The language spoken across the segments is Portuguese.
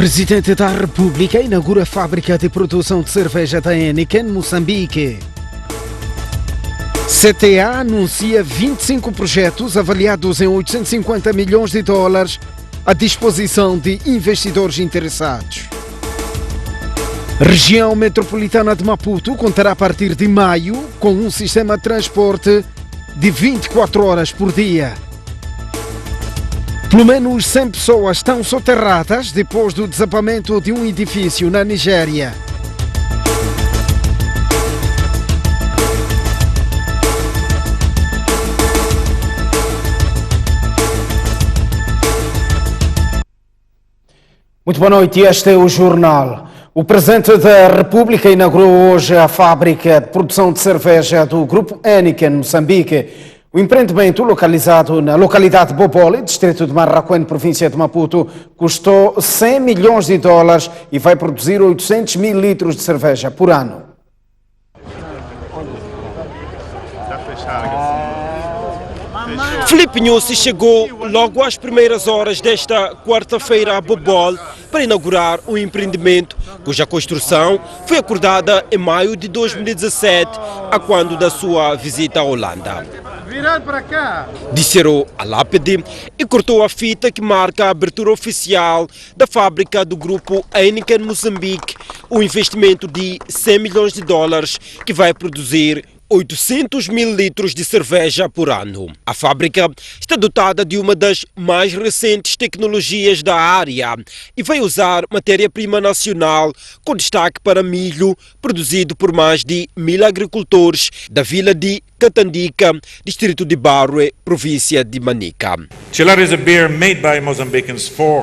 Presidente da República inaugura a fábrica de produção de cerveja da Heineken, Moçambique. CTA anuncia 25 projetos avaliados em 850 milhões de dólares à disposição de investidores interessados. Região metropolitana de Maputo contará a partir de maio com um sistema de transporte de 24 horas por dia. Pelo menos 100 pessoas estão soterradas depois do desabamento de um edifício na Nigéria. Muito boa noite, este é o Jornal. O Presidente da República inaugurou hoje a fábrica de produção de cerveja do Grupo Heineken, Moçambique. O empreendimento, localizado na localidade de Bobole, distrito de Marraquém, província de Maputo, custou 100 milhões de dólares e vai produzir 800 mil litros de cerveja por ano. Filipe Nussi chegou logo às primeiras horas desta quarta-feira a Bobole para inaugurar um empreendimento cuja construção foi acordada em maio de 2017, a quando da sua visita à Holanda. Descerou a lápide e cortou a fita que marca a abertura oficial da fábrica do grupo Heineken Moçambique, um investimento de 100 milhões de dólares que vai produzir 800 mil litros de cerveja por ano. A fábrica está dotada de uma das mais recentes tecnologias da área e vai usar matéria-prima nacional, com destaque para milho, produzido por mais de 1.000 agricultores da vila de Catandica, distrito de Barue, província de Manica.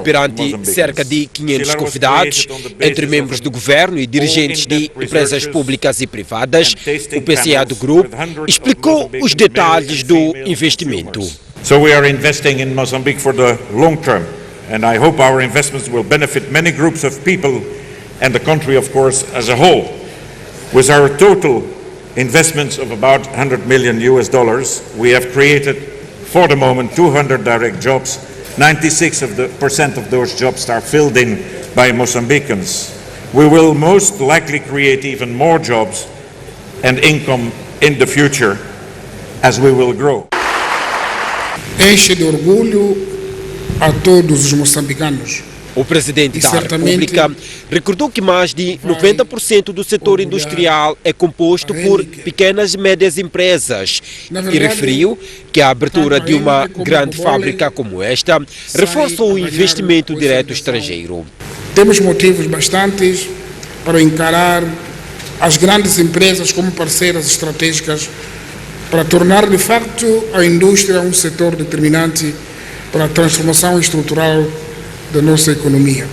Perante cerca de 500 convidados, entre membros do governo e dirigentes de empresas públicas e privadas, o PCA do grupo explicou os detalhes do investimento. So we are investing in Mozambique for the long term, and I hope our investments will benefit many groups of people and the country, of course, as a whole. With our total investments of about $100 million, we have created, for the moment, 200 direct jobs. 96% of those jobs are filled in by Mozambicans. We will most likely create even more jobs and income in the future as we will grow. Enche de orgulho a todos os moçambicanos. O Presidente da República recordou que mais de 90% do setor industrial é composto por pequenas e médias empresas e referiu que a abertura de uma grande fábrica como esta reforça o investimento direto estrangeiro. Temos motivos bastantes para encarar as grandes empresas como parceiras estratégicas para tornar de facto a indústria um setor determinante para a transformação estrutural da nossa economia.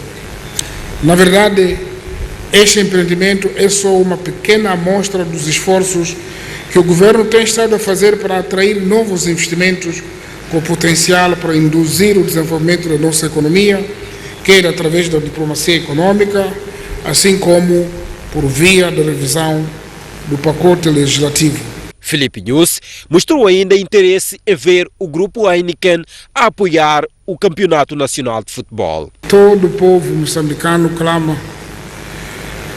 Na verdade, este empreendimento é só uma pequena amostra dos esforços que o governo tem estado a fazer para atrair novos investimentos com potencial para induzir o desenvolvimento da nossa economia, quer através da diplomacia econômica, assim como por via da revisão do pacote legislativo. Filipe Nussi mostrou ainda interesse em ver o grupo Heineken a apoiar o Campeonato Nacional de Futebol. Todo o povo moçambicano clama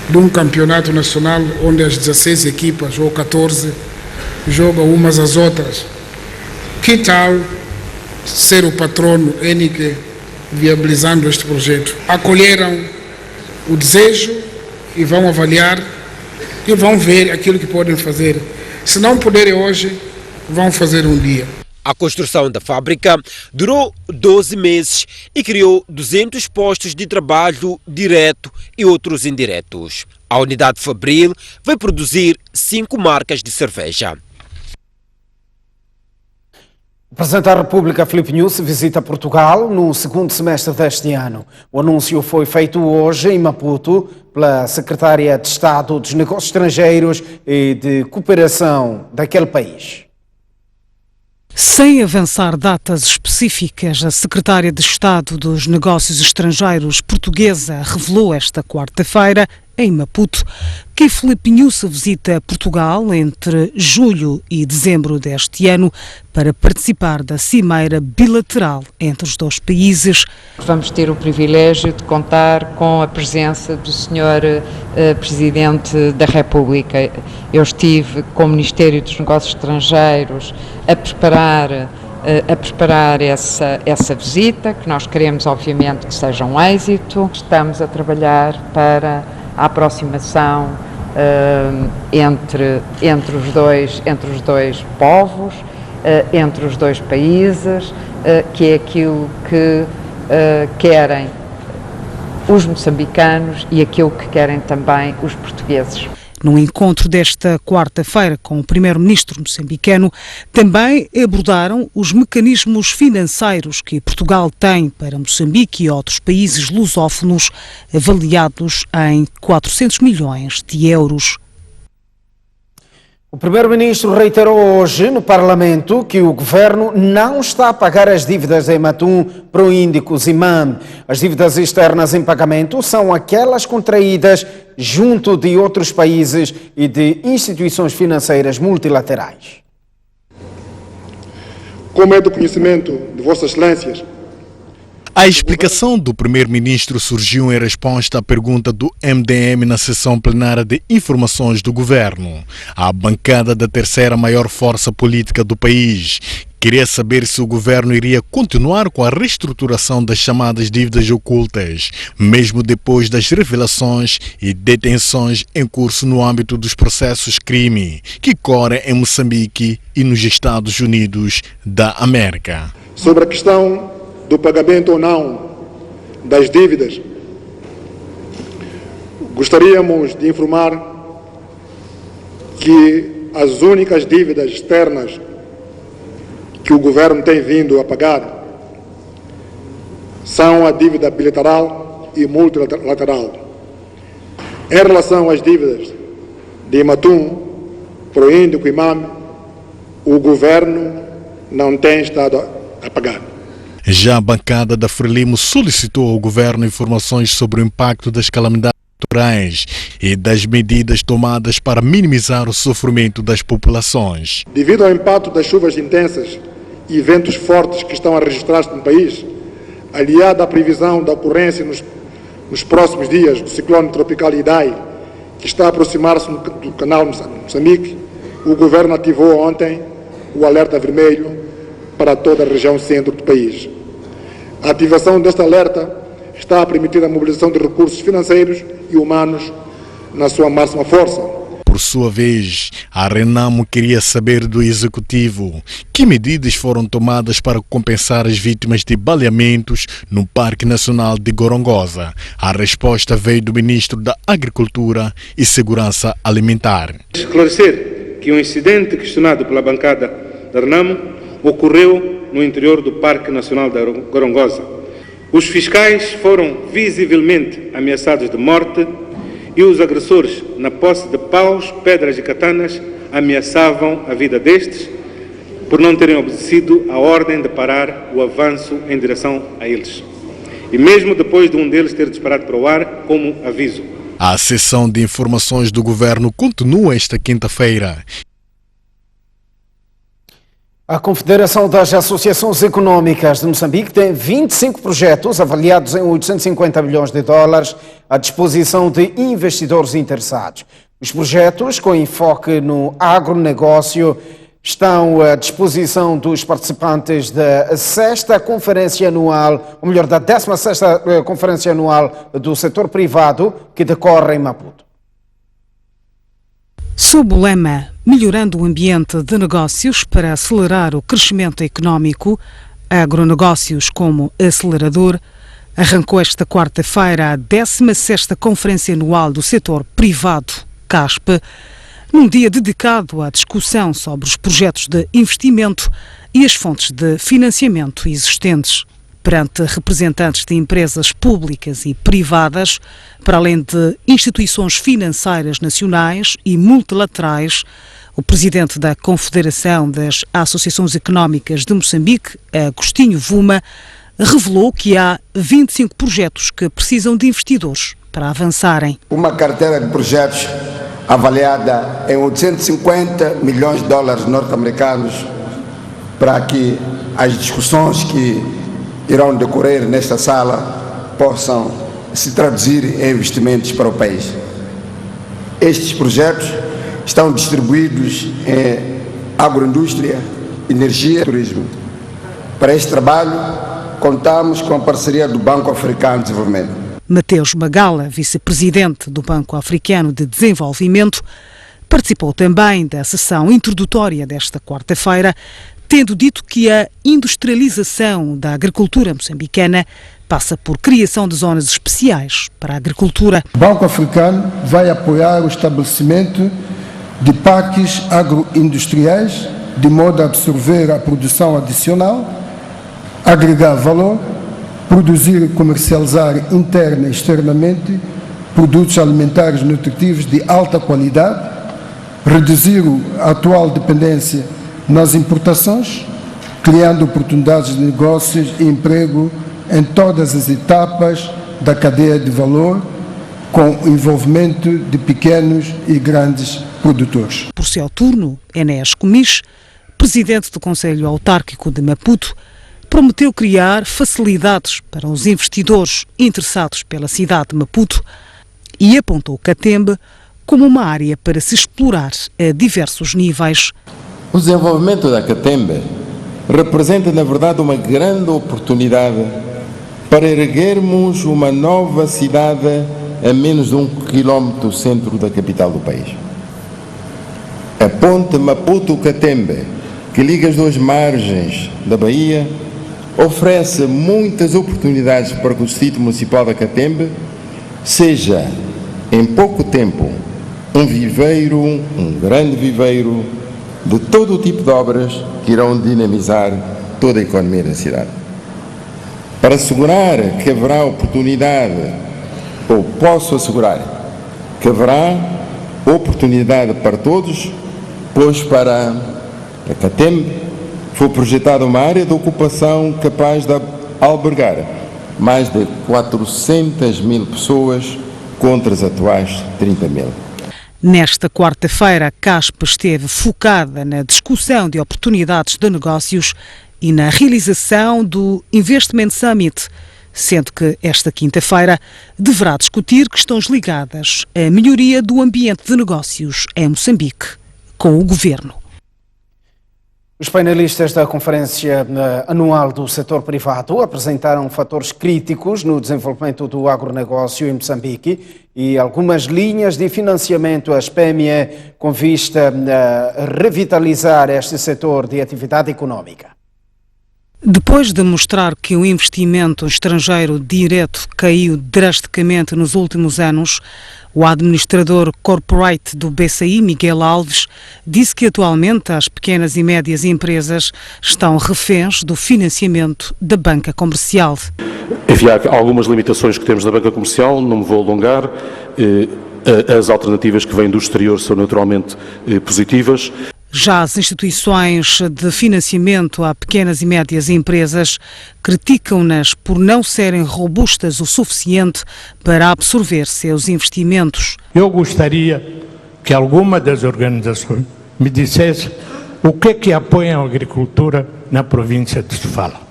de um campeonato nacional onde as 16 equipas ou 14 jogam umas às outras. Que tal ser o patrono Heineken viabilizando este projeto? Acolheram o desejo e vão avaliar e vão ver aquilo que podem fazer. Se não puderem hoje, vão fazer um dia. A construção da fábrica durou 12 meses e criou 200 postos de trabalho direto e outros indiretos. A unidade fabril vai produzir 5 marcas de cerveja. O Presidente da República, Filipe Nussi, visita Portugal no segundo semestre deste ano. O anúncio foi feito hoje em Maputo pela Secretária de Estado dos Negócios Estrangeiros e de Cooperação daquele país. Sem avançar datas específicas, a Secretária de Estado dos Negócios Estrangeiros portuguesa revelou esta quarta-feira em Maputo, que Filipe Nhussa visita Portugal entre julho e dezembro deste ano para participar da cimeira bilateral entre os dois países. Vamos ter o privilégio de contar com a presença do Sr. Presidente da República. Eu estive com o Ministério dos Negócios Estrangeiros a preparar essa visita, que nós queremos obviamente que seja um êxito. Estamos a trabalhar para a aproximação entre os dois povos, entre os dois países, que é aquilo que querem os moçambicanos e aquilo que querem também os portugueses. No encontro desta quarta-feira com o primeiro-ministro moçambicano, também abordaram os mecanismos financeiros que Portugal tem para Moçambique e outros países lusófonos, avaliados em 400 milhões de euros. O primeiro-ministro reiterou hoje no Parlamento que o governo não está a pagar as dívidas em Matum, Proíndico, Zimam. As dívidas externas em pagamento são aquelas contraídas junto de outros países e de instituições financeiras multilaterais. Como é do conhecimento de Vossas Excelências, a explicação do primeiro-ministro surgiu em resposta à pergunta do MDM na sessão plenária de informações do governo. A bancada da terceira maior força política do país queria saber se o governo iria continuar com a reestruturação das chamadas dívidas ocultas, mesmo depois das revelações e detenções em curso no âmbito dos processos crime que correm em Moçambique e nos Estados Unidos da América. Sobre a questão do pagamento ou não das dívidas, gostaríamos de informar que as únicas dívidas externas que o governo tem vindo a pagar são a dívida bilateral e multilateral. Em relação às dívidas de Matum, Proíndico e Mame, o governo não tem estado a pagar. Já a bancada da Frelimo solicitou ao governo informações sobre o impacto das calamidades naturais e das medidas tomadas para minimizar o sofrimento das populações. Devido ao impacto das chuvas intensas e ventos fortes que estão a registrar-se no país, aliada à previsão da ocorrência nos próximos dias do ciclone tropical Idai, que está a aproximar-se do canal Moçambique, o governo ativou ontem o alerta vermelho para toda a região centro do país. A ativação deste alerta está a permitir a mobilização de recursos financeiros e humanos na sua máxima força. Por sua vez, a Renamo queria saber do Executivo que medidas foram tomadas para compensar as vítimas de baleamentos no Parque Nacional de Gorongosa. A resposta veio do Ministro da Agricultura e Segurança Alimentar. Esclarecer que um incidente questionado pela bancada da Renamo ocorreu no interior do Parque Nacional da Gorongosa. Os fiscais foram visivelmente ameaçados de morte e os agressores, na posse de paus, pedras e katanas, ameaçavam a vida destes por não terem obedecido a ordem de parar o avanço em direção a eles. E mesmo depois de um deles ter disparado para o ar como aviso. A sessão de informações do governo continua esta quinta-feira. A Confederação das Associações Econômicas de Moçambique tem 25 projetos avaliados em 850 milhões de dólares à disposição de investidores interessados. Os projetos, com enfoque no agronegócio, estão à disposição dos participantes da 6ª Conferência Anual, ou melhor, da 16ª Conferência Anual do Setor Privado, que decorre em Maputo. Sob o lema Melhorando o Ambiente de Negócios para acelerar o crescimento económico, Agronegócios como acelerador, arrancou esta quarta-feira a 16ª Conferência Anual do Setor Privado, CASP, num dia dedicado à discussão sobre os projetos de investimento e as fontes de financiamento existentes. Perante representantes de empresas públicas e privadas, para além de instituições financeiras nacionais e multilaterais, o presidente da Confederação das Associações Económicas de Moçambique, Agostinho Vuma, revelou que há 25 projetos que precisam de investidores para avançarem. Uma carteira de projetos avaliada em 850 milhões de dólares norte-americanos para que as discussões que irão decorrer nesta sala possam se traduzir em investimentos para o país. Estes projetos estão distribuídos em agroindústria, energia e turismo. Para este trabalho, contamos com a parceria do Banco Africano de Desenvolvimento. Mateus Magala, vice-presidente do Banco Africano de Desenvolvimento, participou também da sessão introdutória desta quarta-feira, tendo dito que a industrialização da agricultura moçambicana passa por criação de zonas especiais para a agricultura. O Banco Africano vai apoiar o estabelecimento de parques agroindustriais, de modo a absorver a produção adicional, agregar valor, produzir e comercializar interna e externamente produtos alimentares nutritivos de alta qualidade, reduzir a atual dependência nas importações, criando oportunidades de negócios e emprego em todas as etapas da cadeia de valor, com o envolvimento de pequenos e grandes produtores. Por seu turno, Enéas Comis, presidente do Conselho Autárquico de Maputo, prometeu criar facilidades para os investidores interessados pela cidade de Maputo e apontou Catembe como uma área para se explorar a diversos níveis. O desenvolvimento da Catembe representa, na verdade, uma grande oportunidade para erguermos uma nova cidade a menos de 1 quilómetro do centro da capital do país. A ponte Maputo-Catembe, que liga as duas margens da Bahia, oferece muitas oportunidades para que o Distrito Municipal da Catembe seja, em pouco tempo, um viveiro, um grande viveiro de todo o tipo de obras que irão dinamizar toda a economia da cidade. Para assegurar que haverá oportunidade, ou posso assegurar que haverá oportunidade para todos, pois para a Catembe foi projetada uma área de ocupação capaz de albergar mais de 400 mil pessoas contra as atuais 30 mil. Nesta quarta-feira, a CASP esteve focada na discussão de oportunidades de negócios e na realização do Investment Summit, sendo que esta quinta-feira deverá discutir questões ligadas à melhoria do ambiente de negócios em Moçambique, com o Governo. Os painelistas da Conferência Anual do Setor Privado apresentaram fatores críticos no desenvolvimento do agronegócio em Moçambique e algumas linhas de financiamento às PME com vista a revitalizar este setor de atividade econômica. Depois de mostrar que o investimento estrangeiro direto caiu drasticamente nos últimos anos, o administrador corporate do BCI, Miguel Alves, disse que atualmente as pequenas e médias empresas estão reféns do financiamento da banca comercial. Enfim, há algumas limitações que temos na banca comercial, não me vou alongar. As alternativas que vêm do exterior são naturalmente positivas. Já as instituições de financiamento a pequenas e médias empresas criticam-nas por não serem robustas o suficiente para absorver seus investimentos. Eu gostaria que alguma das organizações me dissesse o que é que apoia a agricultura na província de Sofala.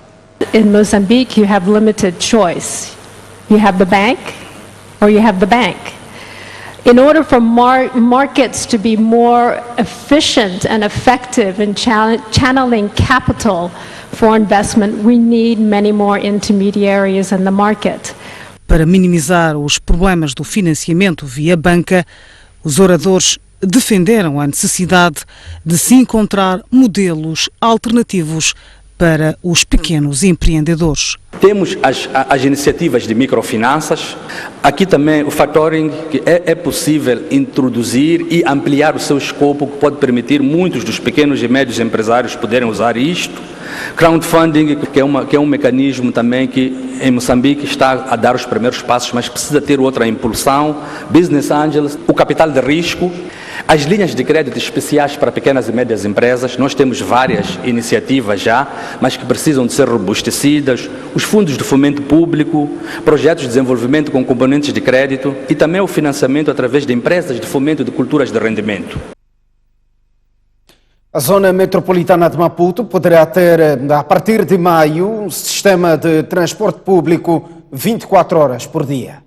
In Mozambique, you have limited choice. You have the bank or you have the bank. In order for markets to be more efficient and effective in channeling capital for investment, we need many more intermediaries in the market. Para minimizar os problemas do financiamento via banca, os oradores defenderam a necessidade de se encontrar modelos alternativos para os pequenos empreendedores. Temos as iniciativas de microfinanças, aqui também o factoring, que é possível introduzir e ampliar o seu escopo, que pode permitir muitos dos pequenos e médios empresários poderem usar isto. Crowdfunding, que é um mecanismo também que em Moçambique está a dar os primeiros passos, mas precisa ter outra impulsão. Business Angels, o capital de risco. As linhas de crédito especiais para pequenas e médias empresas, nós temos várias iniciativas já, mas que precisam de ser robustecidas, os fundos de fomento público, projetos de desenvolvimento com componentes de crédito e também o financiamento através de empresas de fomento de culturas de rendimento. A zona metropolitana de Maputo poderá ter, a partir de maio, um sistema de transporte público 24 horas por dia.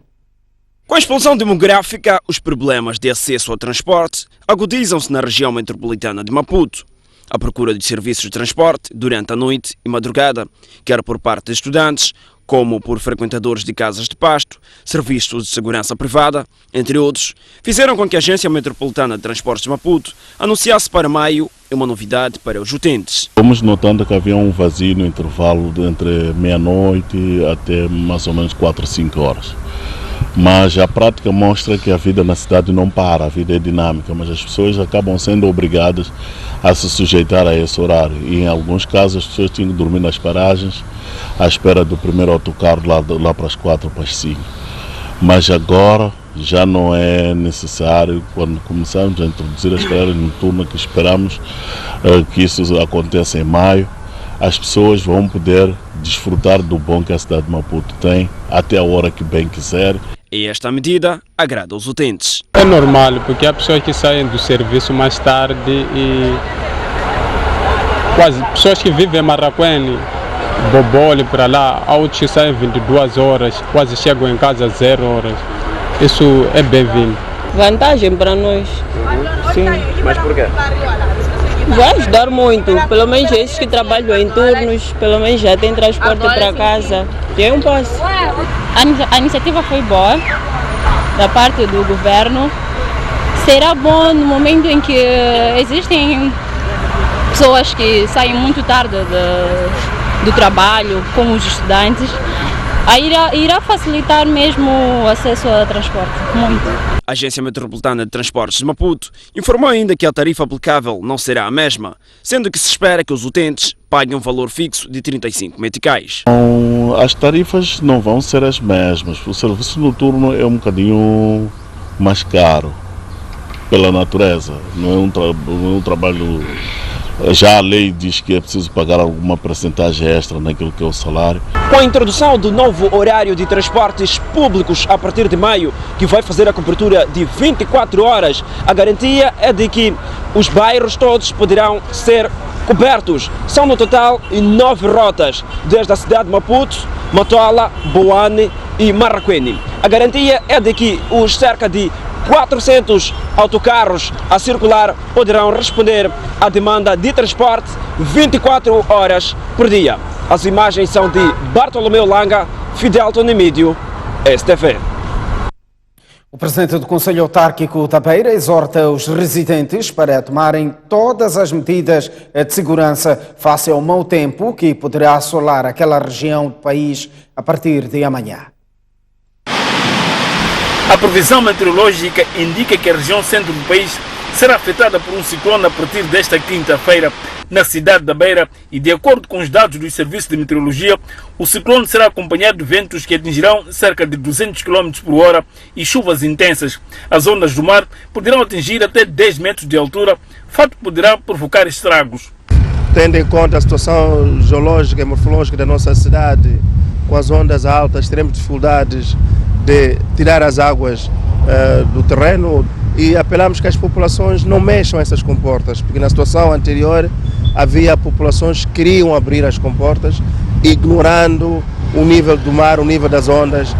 Com a explosão demográfica, os problemas de acesso ao transporte agudizam-se na região metropolitana de Maputo. A procura de serviços de transporte durante a noite e madrugada, quer por parte de estudantes, como por frequentadores de casas de pasto, serviços de segurança privada, entre outros, fizeram com que a Agência Metropolitana de Transportes de Maputo anunciasse para maio uma novidade para os utentes. Estamos notando que havia um vazio no intervalo entre meia-noite até mais ou menos 4 ou 5 horas. Mas a prática mostra que a vida na cidade não para, a vida é dinâmica, mas as pessoas acabam sendo obrigadas a se sujeitar a esse horário. E em alguns casos as pessoas tinham que dormir nas paragens à espera do primeiro autocarro lá para as 4 ou para as 5. Mas agora já não é necessário, quando começamos a introduzir as carreiras noturnas, que esperamos que isso aconteça em maio, as pessoas vão poder desfrutar do bom que a cidade de Maputo tem até a hora que bem quiser. E esta medida agrada os utentes. É normal, porque há pessoas que saem do serviço mais tarde e quase pessoas que vivem em Marraquene, Bobole para lá, há outros que saem 22 horas, quase chegam em casa 0 horas. Isso é bem-vindo. Vantagem para nós. Sim. Mas por quê? Vai ajudar muito, pelo menos esses que trabalham em turnos, pelo menos já tem transporte para casa. Já é um passo. A iniciativa foi boa, da parte do governo. Será bom no momento em que existem pessoas que saem muito tarde do trabalho, como os estudantes. Irá facilitar mesmo o acesso ao transporte, muito. A Agência Metropolitana de Transportes de Maputo informou ainda que a tarifa aplicável não será a mesma, sendo que se espera que os utentes paguem um valor fixo de 35 meticais. As tarifas não vão ser as mesmas. O serviço noturno é um bocadinho mais caro, pela natureza. Não é um trabalho... Já a lei diz que é preciso pagar alguma percentagem extra naquilo que é o salário. Com a introdução do novo horário de transportes públicos a partir de maio, que vai fazer a cobertura de 24 horas, a garantia é de que os bairros todos poderão ser cobertos. São no total 9 rotas, desde a cidade de Maputo, Matola, Boane e Marraquene. A garantia é de que os cerca de 400 autocarros a circular poderão responder à demanda de transporte 24 horas por dia. As imagens são de Bartolomeu Langa, Fidelto Nemídio, STV. O presidente do Conselho Autárquico da Beira exorta os residentes para tomarem todas as medidas de segurança face ao mau tempo que poderá assolar aquela região do país a partir de amanhã. A previsão meteorológica indica que a região centro do país será afetada por um ciclone a partir desta quinta-feira na cidade da Beira e, de acordo com os dados do Serviço de Meteorologia, o ciclone será acompanhado de ventos que atingirão cerca de 200 km por hora e chuvas intensas. As ondas do mar poderão atingir até 10 metros de altura, fato que poderá provocar estragos. Tendo em conta a situação geológica e morfológica da nossa cidade, com as ondas altas, teremos dificuldades de tirar as águas do terreno e apelamos que as populações não mexam essas comportas, porque na situação anterior havia populações que queriam abrir as comportas, ignorando o nível do mar, o nível das ondas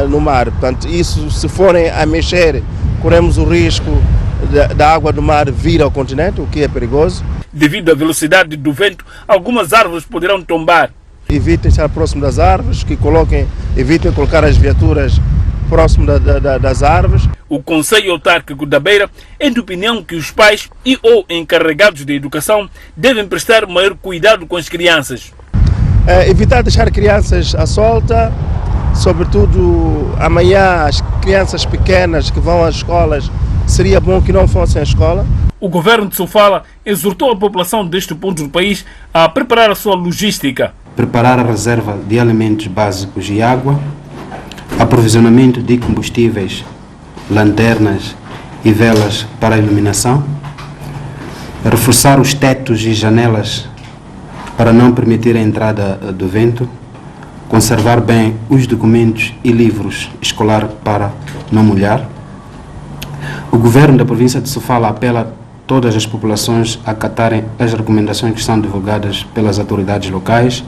no mar. Portanto, isso, se forem a mexer, corremos o risco da água do mar vir ao continente, o que é perigoso. Devido à velocidade do vento, algumas árvores poderão tombar. Evitem estar próximo das árvores, evitem colocar as viaturas próximo das árvores. O Conselho Autárquico da Beira é de opinião que os pais e ou encarregados de educação devem prestar maior cuidado com as crianças. Evitar deixar crianças à solta, sobretudo amanhã as crianças pequenas que vão às escolas, seria bom que não fossem à escola. O governo de Sofala exortou a população deste ponto do país a preparar a sua logística. Preparar a reserva de alimentos básicos e água, aprovisionamento de combustíveis, lanternas e velas para a iluminação, reforçar os tetos e janelas para não permitir a entrada do vento, conservar bem os documentos e livros escolares para não molhar. O governo da província de Sofala apela a todas as populações a acatarem as recomendações que são divulgadas pelas autoridades locais.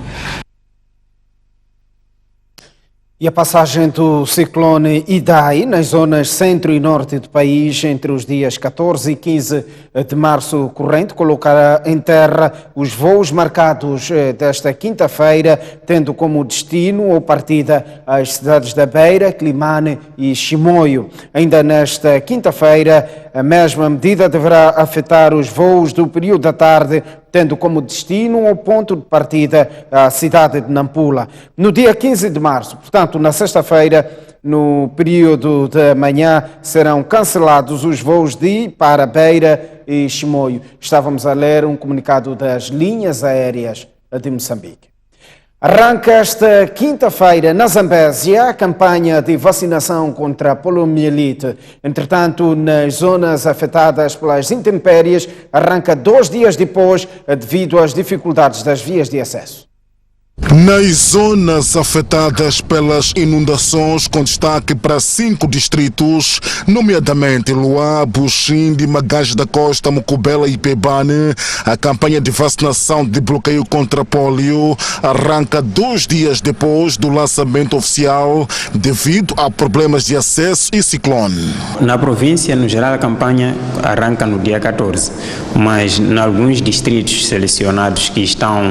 E a passagem do ciclone Idai nas zonas centro e norte do país entre os dias 14 e 15 de março corrente colocará em terra os voos marcados desta quinta-feira, tendo como destino ou partida as cidades da Beira, Climane e Chimoio. Ainda nesta quinta-feira, a mesma medida deverá afetar os voos do período da tarde, tendo como destino ou ponto de partida a cidade de Nampula. No dia 15 de março, portanto, na sexta-feira, no período da manhã, serão cancelados os voos de para Beira e Chimoio. Estávamos a ler um comunicado das linhas aéreas de Moçambique. Arranca esta quinta-feira na Zambésia a campanha de vacinação contra a poliomielite. Entretanto, nas zonas afetadas pelas intempéries, arranca 2 dias depois devido às dificuldades das vias de acesso. Nas zonas afetadas pelas inundações, com destaque para 5 distritos, nomeadamente Luabo, Xinde, Magaje da Costa, Mocobela e Pebane, a campanha de vacinação de bloqueio contra polio arranca 2 dias depois do lançamento oficial devido a problemas de acesso e ciclone. Na província, no geral, a campanha arranca no dia 14, mas em alguns distritos selecionados que estão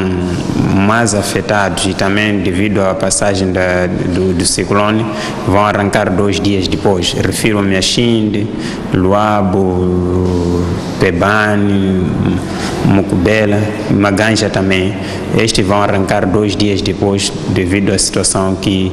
mais afetados e também devido à passagem do ciclone, vão arrancar 2 dias depois. Refiro-me a Xinde, Luabo, Pebane, Mocobela, Maganja também. Estes vão arrancar 2 dias depois devido à situação que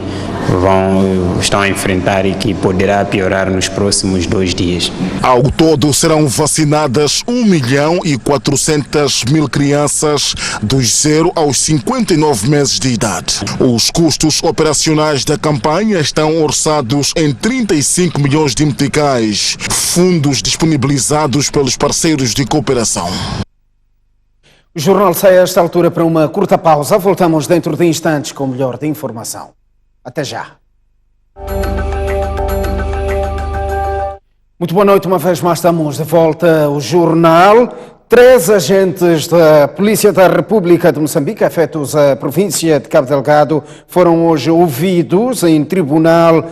estão a enfrentar e que poderá piorar nos próximos 2 dias. Ao todo serão vacinadas 1.400.000 crianças dos 0 aos 59 meses de idade. Os custos operacionais da campanha estão orçados em 35 milhões de meticais, fundos disponibilizados pelos parceiros de cooperação. O jornal sai a esta altura para uma curta pausa. Voltamos dentro de instantes com o melhor de informação. Até já. Muito boa noite, uma vez mais estamos de volta ao jornal. 3 agentes da Polícia da República de Moçambique, afetos à província de Cabo Delgado, foram hoje ouvidos em tribunal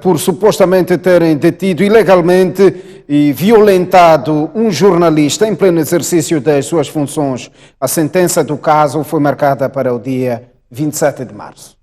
por supostamente terem detido ilegalmente e violentado um jornalista em pleno exercício das suas funções. A sentença do caso foi marcada para o dia 27 de março.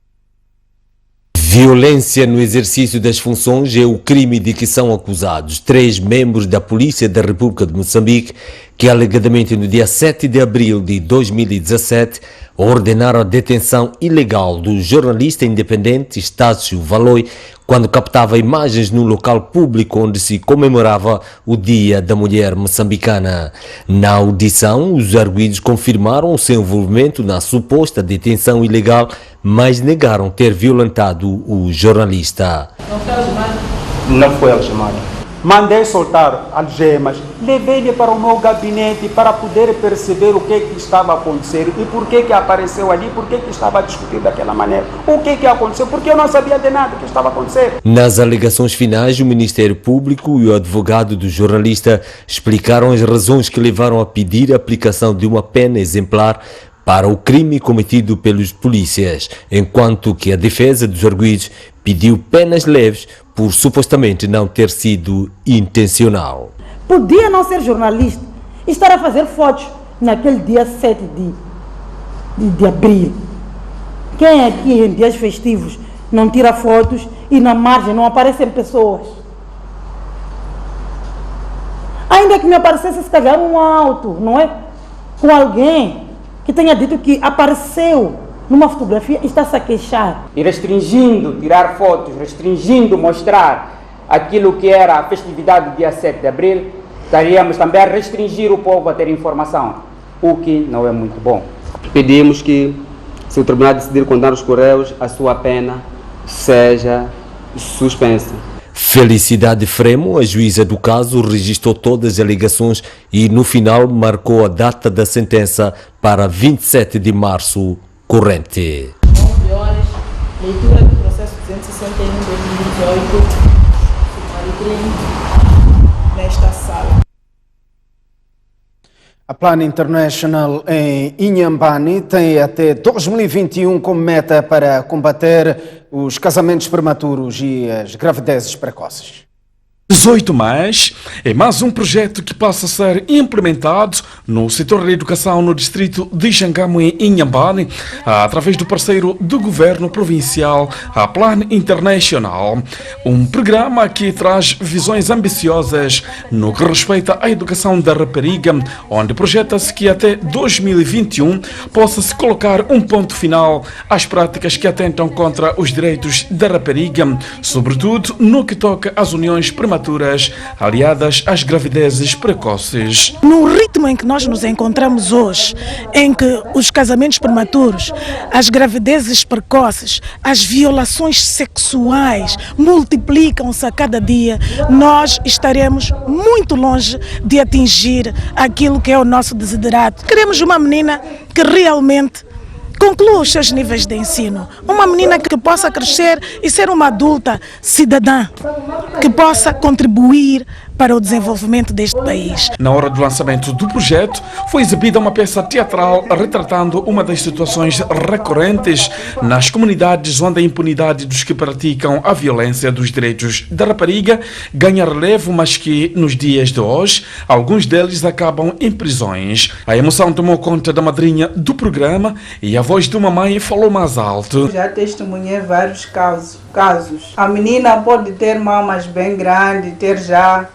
Violência no exercício das funções é o crime de que são acusados 3 membros da Polícia da República de Moçambique que alegadamente no dia 7 de abril de 2017 ordenaram a detenção ilegal do jornalista independente Estácio Valoi quando captava imagens no local público onde se comemorava o Dia da Mulher Moçambicana. Na audição, os arguidos confirmaram o seu envolvimento na suposta detenção ilegal, mas negaram ter violentado o jornalista. Não foi algemado. Mandei soltar algemas, levei-lhe para o meu gabinete para poder perceber o que estava a acontecer e por que apareceu ali, por que estava a discutir daquela maneira, o que aconteceu, porque eu não sabia de nada que estava a acontecer. Nas alegações finais, o Ministério Público e o advogado do jornalista explicaram as razões que levaram a pedir a aplicação de uma pena exemplar para o crime cometido pelos polícias, enquanto que a defesa dos arguidos pediu penas leves por supostamente não ter sido intencional. Podia não ser jornalista, estar a fazer fotos naquele dia 7 de abril. Quem aqui em dias festivos não tira fotos e na margem não aparecem pessoas? Ainda que me aparecesse se calhar um auto, não é? Com alguém que tenha dito que apareceu numa fotografia e está-se a queixar. E restringindo tirar fotos, restringindo mostrar aquilo que era a festividade do dia 7 de abril, estaríamos também a restringir o povo a ter informação, o que não é muito bom. Pedimos que, se o tribunal decidir condenar os Correios, a sua pena seja suspensa. Felicidade Fremo, a juíza do caso, registrou todas as alegações e no final marcou a data da sentença para 27 de março corrente. 9 horas, leitura do processo 261/2018, nesta sala. A Plan International em Inhambane tem até 2021 como meta para combater os casamentos prematuros e as gravidezes precoces. 18 mais é mais um projeto que passa a ser implementado no setor da educação no distrito de Xangamo em Inhambane, através do parceiro do governo provincial, a Plan International. Um programa que traz visões ambiciosas no que respeita à educação da rapariga, onde projeta-se que até 2021 possa-se colocar um ponto final às práticas que atentam contra os direitos da rapariga, sobretudo no que toca às uniões prematuras aliadas às gravidezes precoces. No ritmo em que nós nos encontramos hoje, em que os casamentos prematuros, as gravidezes precoces, as violações sexuais multiplicam-se a cada dia, nós estaremos muito longe de atingir aquilo que é o nosso desiderato. Queremos uma menina que realmente conclua os seus níveis de ensino. Uma menina que possa crescer e ser uma adulta cidadã, que possa contribuir para o desenvolvimento deste país. Na hora do lançamento do projeto, foi exibida uma peça teatral retratando uma das situações recorrentes nas comunidades onde a impunidade dos que praticam a violência dos direitos da rapariga ganha relevo, mas que, nos dias de hoje, alguns deles acabam em prisões. A emoção tomou conta da madrinha do programa e a voz de uma mãe falou mais alto. Já testemunhei vários casos. A menina pode ter mamas bem grandes, ter já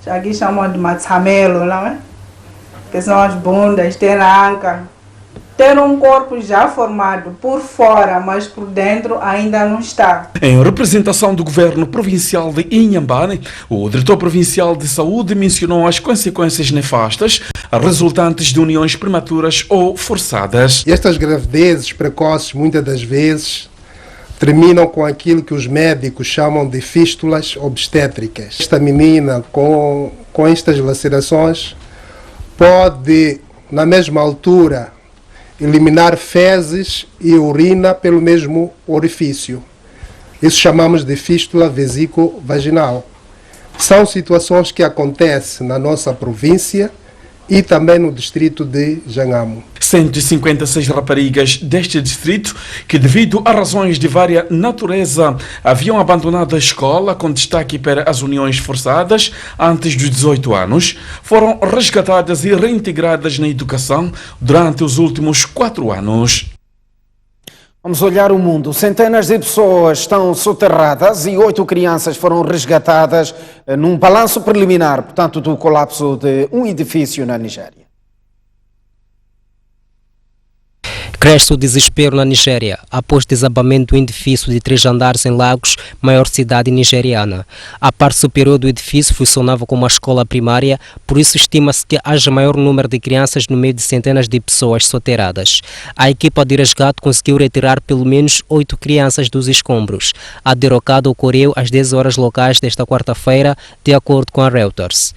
aqui chamam de matsamelo, não é? Que são as bundas, ter a anca. Ter um corpo já formado por fora, mas por dentro ainda não está. Em representação do governo provincial de Inhambane, o diretor provincial de saúde mencionou as consequências nefastas resultantes de uniões prematuras ou forçadas. Estas gravidezes precoces, muitas das vezes, terminam com aquilo que os médicos chamam de fístulas obstétricas. Esta menina com estas lacerações pode, na mesma altura, eliminar fezes e urina pelo mesmo orifício. Isso chamamos de fístula vesículo-vaginal. São situações que acontecem na nossa província e também no distrito de Xangamo. 156 raparigas deste distrito que, devido a razões de vária natureza, haviam abandonado a escola, com destaque para as uniões forçadas antes dos 18 anos, foram resgatadas e reintegradas na educação durante os últimos 4 anos. Vamos olhar o mundo. Centenas de pessoas estão soterradas e 8 crianças foram resgatadas num balanço preliminar, portanto, do colapso de um edifício na Nigéria. Cresce o desespero na Nigéria após desabamento do edifício de 3 andares em Lagos, maior cidade nigeriana. A parte superior do edifício funcionava como uma escola primária, por isso estima-se que haja maior número de crianças no meio de centenas de pessoas soterradas. A equipa de resgate conseguiu retirar pelo menos 8 crianças dos escombros. A derrocada ocorreu às 10 horas locais desta quarta-feira, de acordo com a Reuters.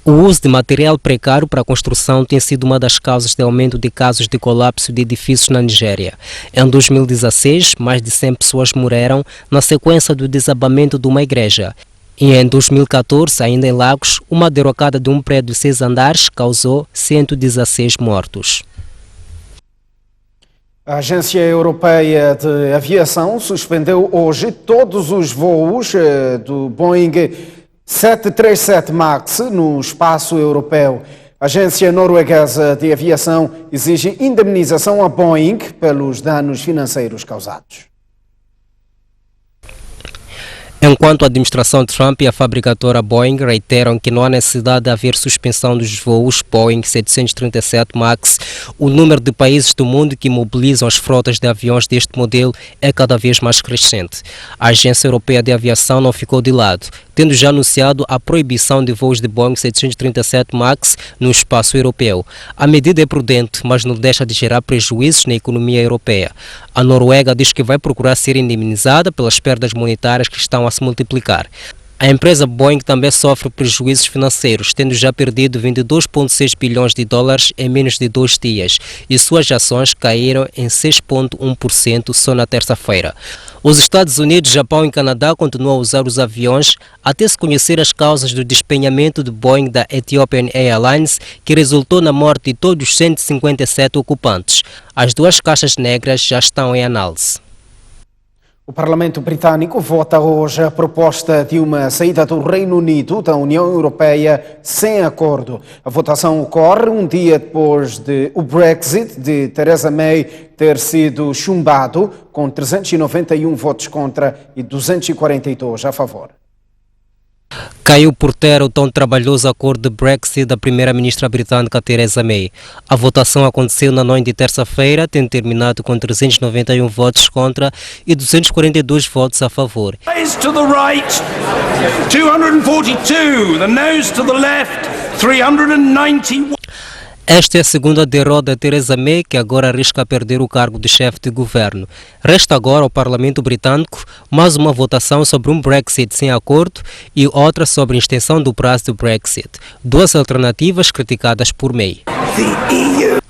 O uso de material precário para a construção tem sido uma das causas de aumento de casos de colapso de edifícios na Nigéria. Em 2016, mais de 100 pessoas morreram na sequência do desabamento de uma igreja. E em 2014, ainda em Lagos, uma derrocada de um prédio de 6 andares causou 116 mortos. A Agência Europeia de Aviação suspendeu hoje todos os voos do Boeing 737 MAX no espaço europeu. A agência norueguesa de aviação exige indemnização a Boeing pelos danos financeiros causados. Enquanto a administração Trump e a fabricadora Boeing reiteram que não há necessidade de haver suspensão dos voos Boeing 737 MAX, o número de países do mundo que mobilizam as frotas de aviões deste modelo é cada vez mais crescente. A Agência Europeia de Aviação não ficou de lado, tendo já anunciado a proibição de voos de Boeing 737 MAX no espaço europeu. A medida é prudente, mas não deixa de gerar prejuízos na economia europeia. A Noruega diz que vai procurar ser indemnizada pelas perdas monetárias que estão a se multiplicar. A empresa Boeing também sofre prejuízos financeiros, tendo já perdido 22,6 bilhões de dólares em menos de 2 dias, e suas ações caíram em 6,1% só na terça-feira. Os Estados Unidos, Japão e Canadá continuam a usar os aviões até se conhecer as causas do despenhamento do Boeing da Ethiopian Airlines, que resultou na morte de todos os 157 ocupantes. As 2 caixas negras já estão em análise. O Parlamento Britânico vota hoje a proposta de uma saída do Reino Unido da União Europeia sem acordo. A votação ocorre um dia depois de o Brexit de Theresa May ter sido chumbado, com 391 votos contra e 242 a favor. Caiu por terra o tão trabalhoso acordo de Brexit da primeira-ministra britânica Theresa May. A votação aconteceu na noite de terça-feira, tendo terminado com 391 votos contra e 242 votos a favor. To the right, 242. The noes to the left, 391. Esta é a segunda derrota de Theresa May, que agora arrisca perder o cargo de chefe de governo. Resta agora ao Parlamento Britânico mais uma votação sobre um Brexit sem acordo e outra sobre a extensão do prazo do Brexit. 2 alternativas criticadas por May.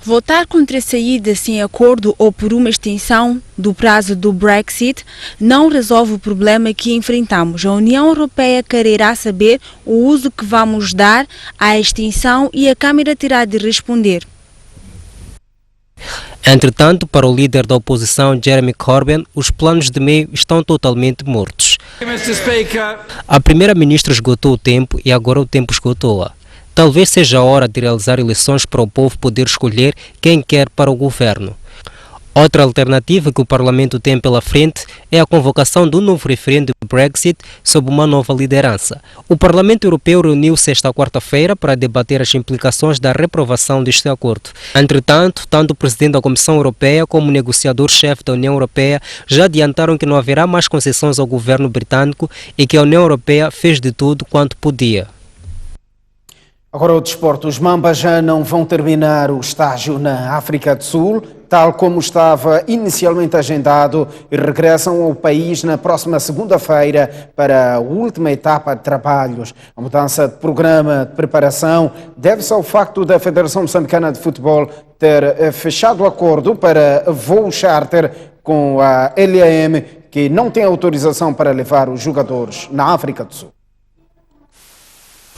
Votar contra a saída sem acordo ou por uma extensão do prazo do Brexit não resolve o problema que enfrentamos. A União Europeia quererá saber o uso que vamos dar à extensão e a Câmara terá de responder. Entretanto, para o líder da oposição, Jeremy Corbyn, os planos de May estão totalmente mortos. A primeira-ministra esgotou o tempo e agora o tempo esgotou-a. Talvez seja a hora de realizar eleições para o povo poder escolher quem quer para o governo. Outra alternativa que o Parlamento tem pela frente é a convocação de um novo referendo do Brexit sob uma nova liderança. O Parlamento Europeu reuniu-se esta quarta-feira para debater as implicações da reprovação deste acordo. Entretanto, tanto o Presidente da Comissão Europeia como o negociador-chefe da União Europeia já adiantaram que não haverá mais concessões ao governo britânico e que a União Europeia fez de tudo quanto podia. Agora o desporto. Os Mambas já não vão terminar o estágio na África do Sul, tal como estava inicialmente agendado, e regressam ao país na próxima segunda-feira para a última etapa de trabalhos. A mudança de programa de preparação deve-se ao facto da Federação Moçambicana de Futebol ter fechado acordo para voo charter com a LAM, que não tem autorização para levar os jogadores na África do Sul.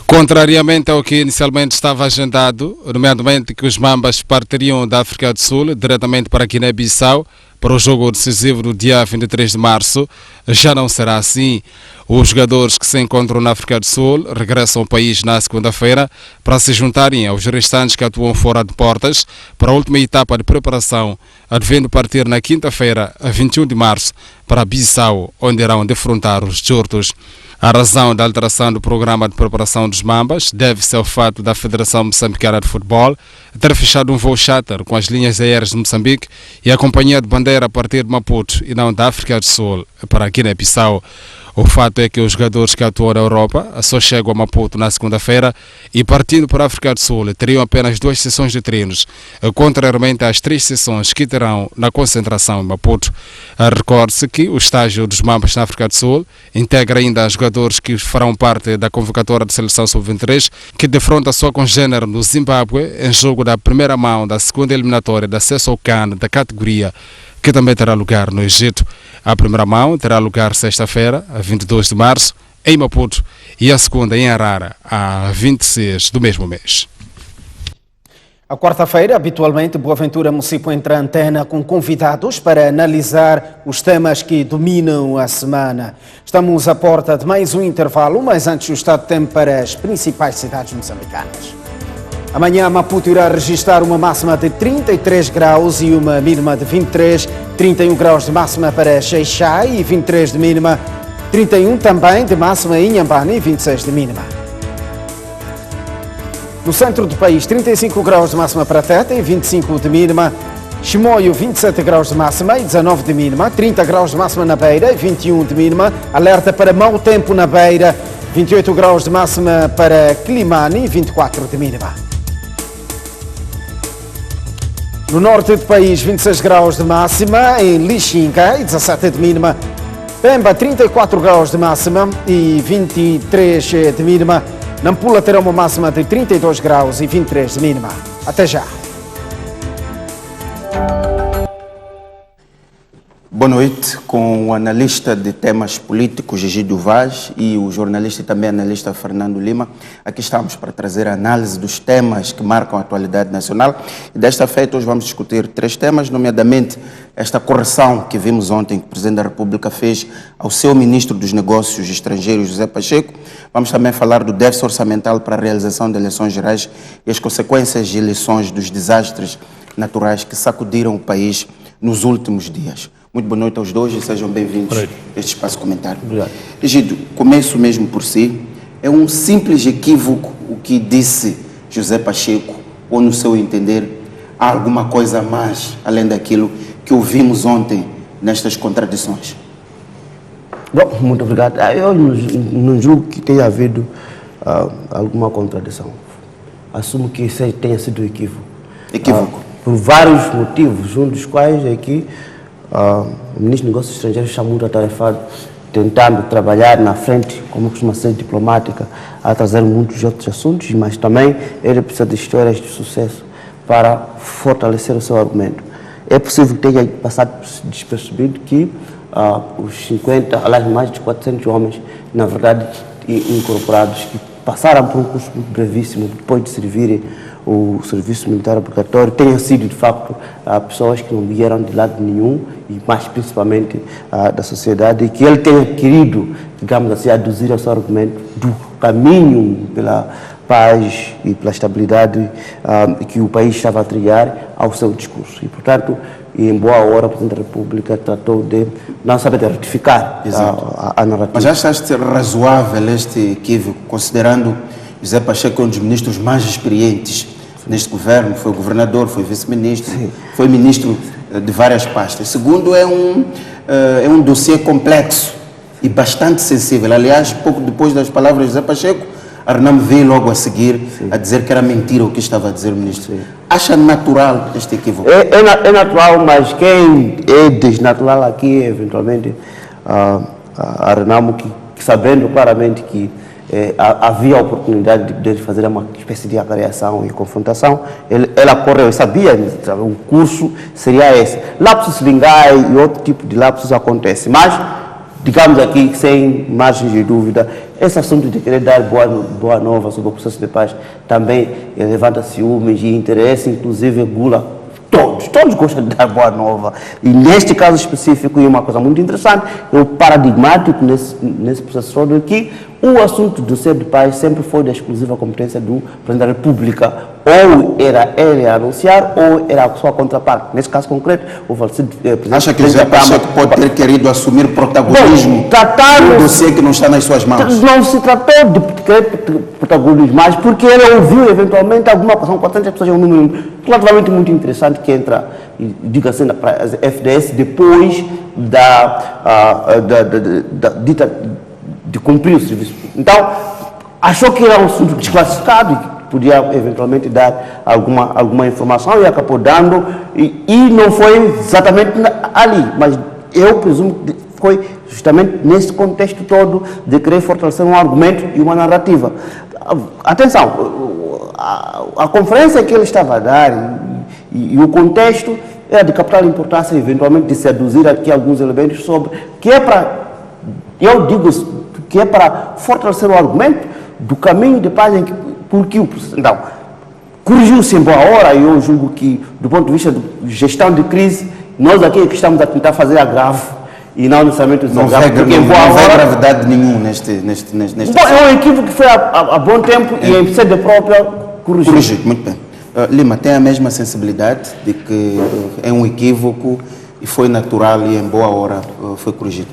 Contrariamente ao que inicialmente estava agendado, nomeadamente que os Mambas partiriam da África do Sul diretamente para Guiné-Bissau para o jogo decisivo do dia 23 de março, já não será assim. Os jogadores que se encontram na África do Sul regressam ao país na segunda-feira para se juntarem aos restantes que atuam fora de portas para a última etapa de preparação, devendo partir na quinta-feira, 21 de março, para Bissau, onde irão defrontar os Jurtos. A razão da alteração do programa de preparação dos Mambas deve-se ao fato da Federação Moçambicana de Futebol ter fechado um voo charter com as linhas aéreas de Moçambique e a companhia de bandeira a partir de Maputo e não da África do Sul para Guiné-Bissau. O fato é que os jogadores que atuam na Europa só chegam a Maputo na segunda-feira e, partindo para a África do Sul, teriam apenas 2 sessões de treinos, contrariamente às 3 sessões que terão na concentração em Maputo. Recorde-se que o estágio dos Mambas na África do Sul integra ainda jogadores que farão parte da convocatória de seleção sub-23, que defronta sua congênere no Zimbábue em jogo da primeira mão da segunda eliminatória da acesso ao CAN da categoria, que também terá lugar no Egito. A primeira mão terá lugar sexta-feira, a 22 de março, em Maputo, e a segunda em Arara, a 26 do mesmo mês. A quarta-feira, habitualmente, Boaventura Mucipo entra em antena com convidados para analisar os temas que dominam a semana. Estamos à porta de mais um intervalo, mas antes o estado de tempo para as principais cidades moçambicanas. Amanhã, Maputo irá registrar uma máxima de 33 graus e uma mínima de 23, 31 graus de máxima para Xai-Xai e 23 de mínima, 31 também de máxima em Inhambane e 26 de mínima. No centro do país, 35 graus de máxima para Teta e 25 de mínima, Chimoio 27 graus de máxima e 19 de mínima, 30 graus de máxima na Beira e 21 de mínima, alerta para mau tempo na Beira, 28 graus de máxima para Quilimane e 24 de mínima. No norte do país, 26 graus de máxima em Lixinga e 17 de mínima, Pemba 34 graus de máxima e 23 de mínima. Nampula terá uma máxima de 32 graus e 23 de mínima. Até já. Boa noite, com o analista de temas políticos Egidio Vaz e o jornalista e também analista Fernando Lima. Aqui estamos para trazer a análise dos temas que marcam a atualidade nacional. E desta feita hoje vamos discutir 3 temas, nomeadamente esta correção que vimos ontem que o Presidente da República fez ao seu Ministro dos Negócios Estrangeiros, José Pacheco. Vamos também falar do déficit orçamental para a realização de eleições gerais e as consequências de eleições dos desastres naturais que sacudiram o país nos últimos dias. Muito boa noite aos dois e sejam bem-vindos a este espaço comentário. Obrigado. Egidio, começo mesmo por si. É um simples equívoco o que disse José Pacheco, ou no seu entender, há alguma coisa a mais, além daquilo que ouvimos ontem nestas contradições? Bom, muito obrigado. Eu não julgo que tenha havido alguma contradição. Assumo que isso tenha sido equívoco. Equívoco? Por vários motivos, um dos quais é que o Ministro dos Negócios Estrangeiros está muito atarefado, tentando trabalhar na frente, como costuma ser diplomática, a trazer muitos outros assuntos, mas também ele precisa de histórias de sucesso para fortalecer o seu argumento. É possível que tenha passado despercebido que os 50, aliás, mais de 400 homens, na verdade, incorporados, que passaram por um curso muito brevíssimo, depois de servirem o serviço militar obrigatório, tenham sido, de facto, pessoas que não vieram de lado nenhum, e mais principalmente da sociedade, e que ele tenha querido, digamos assim, aduzir o seu argumento do caminho pela paz e pela estabilidade que o país estava a trilhar ao seu discurso. E, portanto, em boa hora, o Presidente da República tratou de não saber retificar a narrativa. Mas achaste razoável este equívoco, considerando José Pacheco é um dos ministros mais experientes neste governo, foi governador, foi vice-ministro, foi ministro de várias pastas. Segundo, é um dossiê complexo e bastante sensível. Aliás, pouco depois das palavras de José Pacheco, Arnam veio logo a seguir a dizer que era mentira o que estava a dizer o ministro. Acha natural este equívoco? É natural, mas quem é desnatural aqui é, eventualmente, Arnam, que sabendo claramente que havia a oportunidade de fazer uma espécie de avaliação e confrontação, ela correu, sabia, o curso seria esse. Lapsus linguae e outro tipo de lapsus acontece, mas, digamos aqui, sem margem de dúvida, esse assunto de querer dar boa nova sobre o processo de paz também levanta ciúmes e interesse, inclusive gula. Todos gostam de dar boa nova. E neste caso específico, e uma coisa muito interessante, é o paradigmático nesse processo todo, que o assunto do ser de paz sempre foi da exclusiva competência do Presidente da República. Ou era ele a anunciar, ou era a sua contraparte. Nesse caso concreto, o falecido Presidente... Acha que o José Pacheco pode ter querido assumir protagonismo do dossiê que não está nas suas mãos? Não se tratou de querer protagonismo, mas porque ele ouviu eventualmente alguma coisa. 400 pessoas é um número relativamente muito interessante que entra, diga-se, para a FDS depois de cumprir o serviço. Então, achou que era um assunto desclassificado e que podia eventualmente dar alguma informação e acabou dando, e não foi exatamente ali, mas eu presumo que foi justamente nesse contexto todo de querer fortalecer um argumento e uma narrativa. Atenção, a conferência que ele estava a dar e o contexto era de capital importância, eventualmente de seduzir aqui alguns elementos sobre que é para, eu digo que é para fortalecer o argumento do caminho de paz em que, porque o então, corrigiu-se em boa hora, e eu julgo que, do ponto de vista de gestão de crise, nós aqui é que estamos a tentar fazer agravo e não necessariamente os agravos, porque em boa hora... Não há gravidade nenhuma neste bom, é um equívoco que foi há bom tempo e em sede própria corrigido. Muito bem. Lima, tem a mesma sensibilidade de que é um equívoco e foi natural e em boa hora foi corrigido?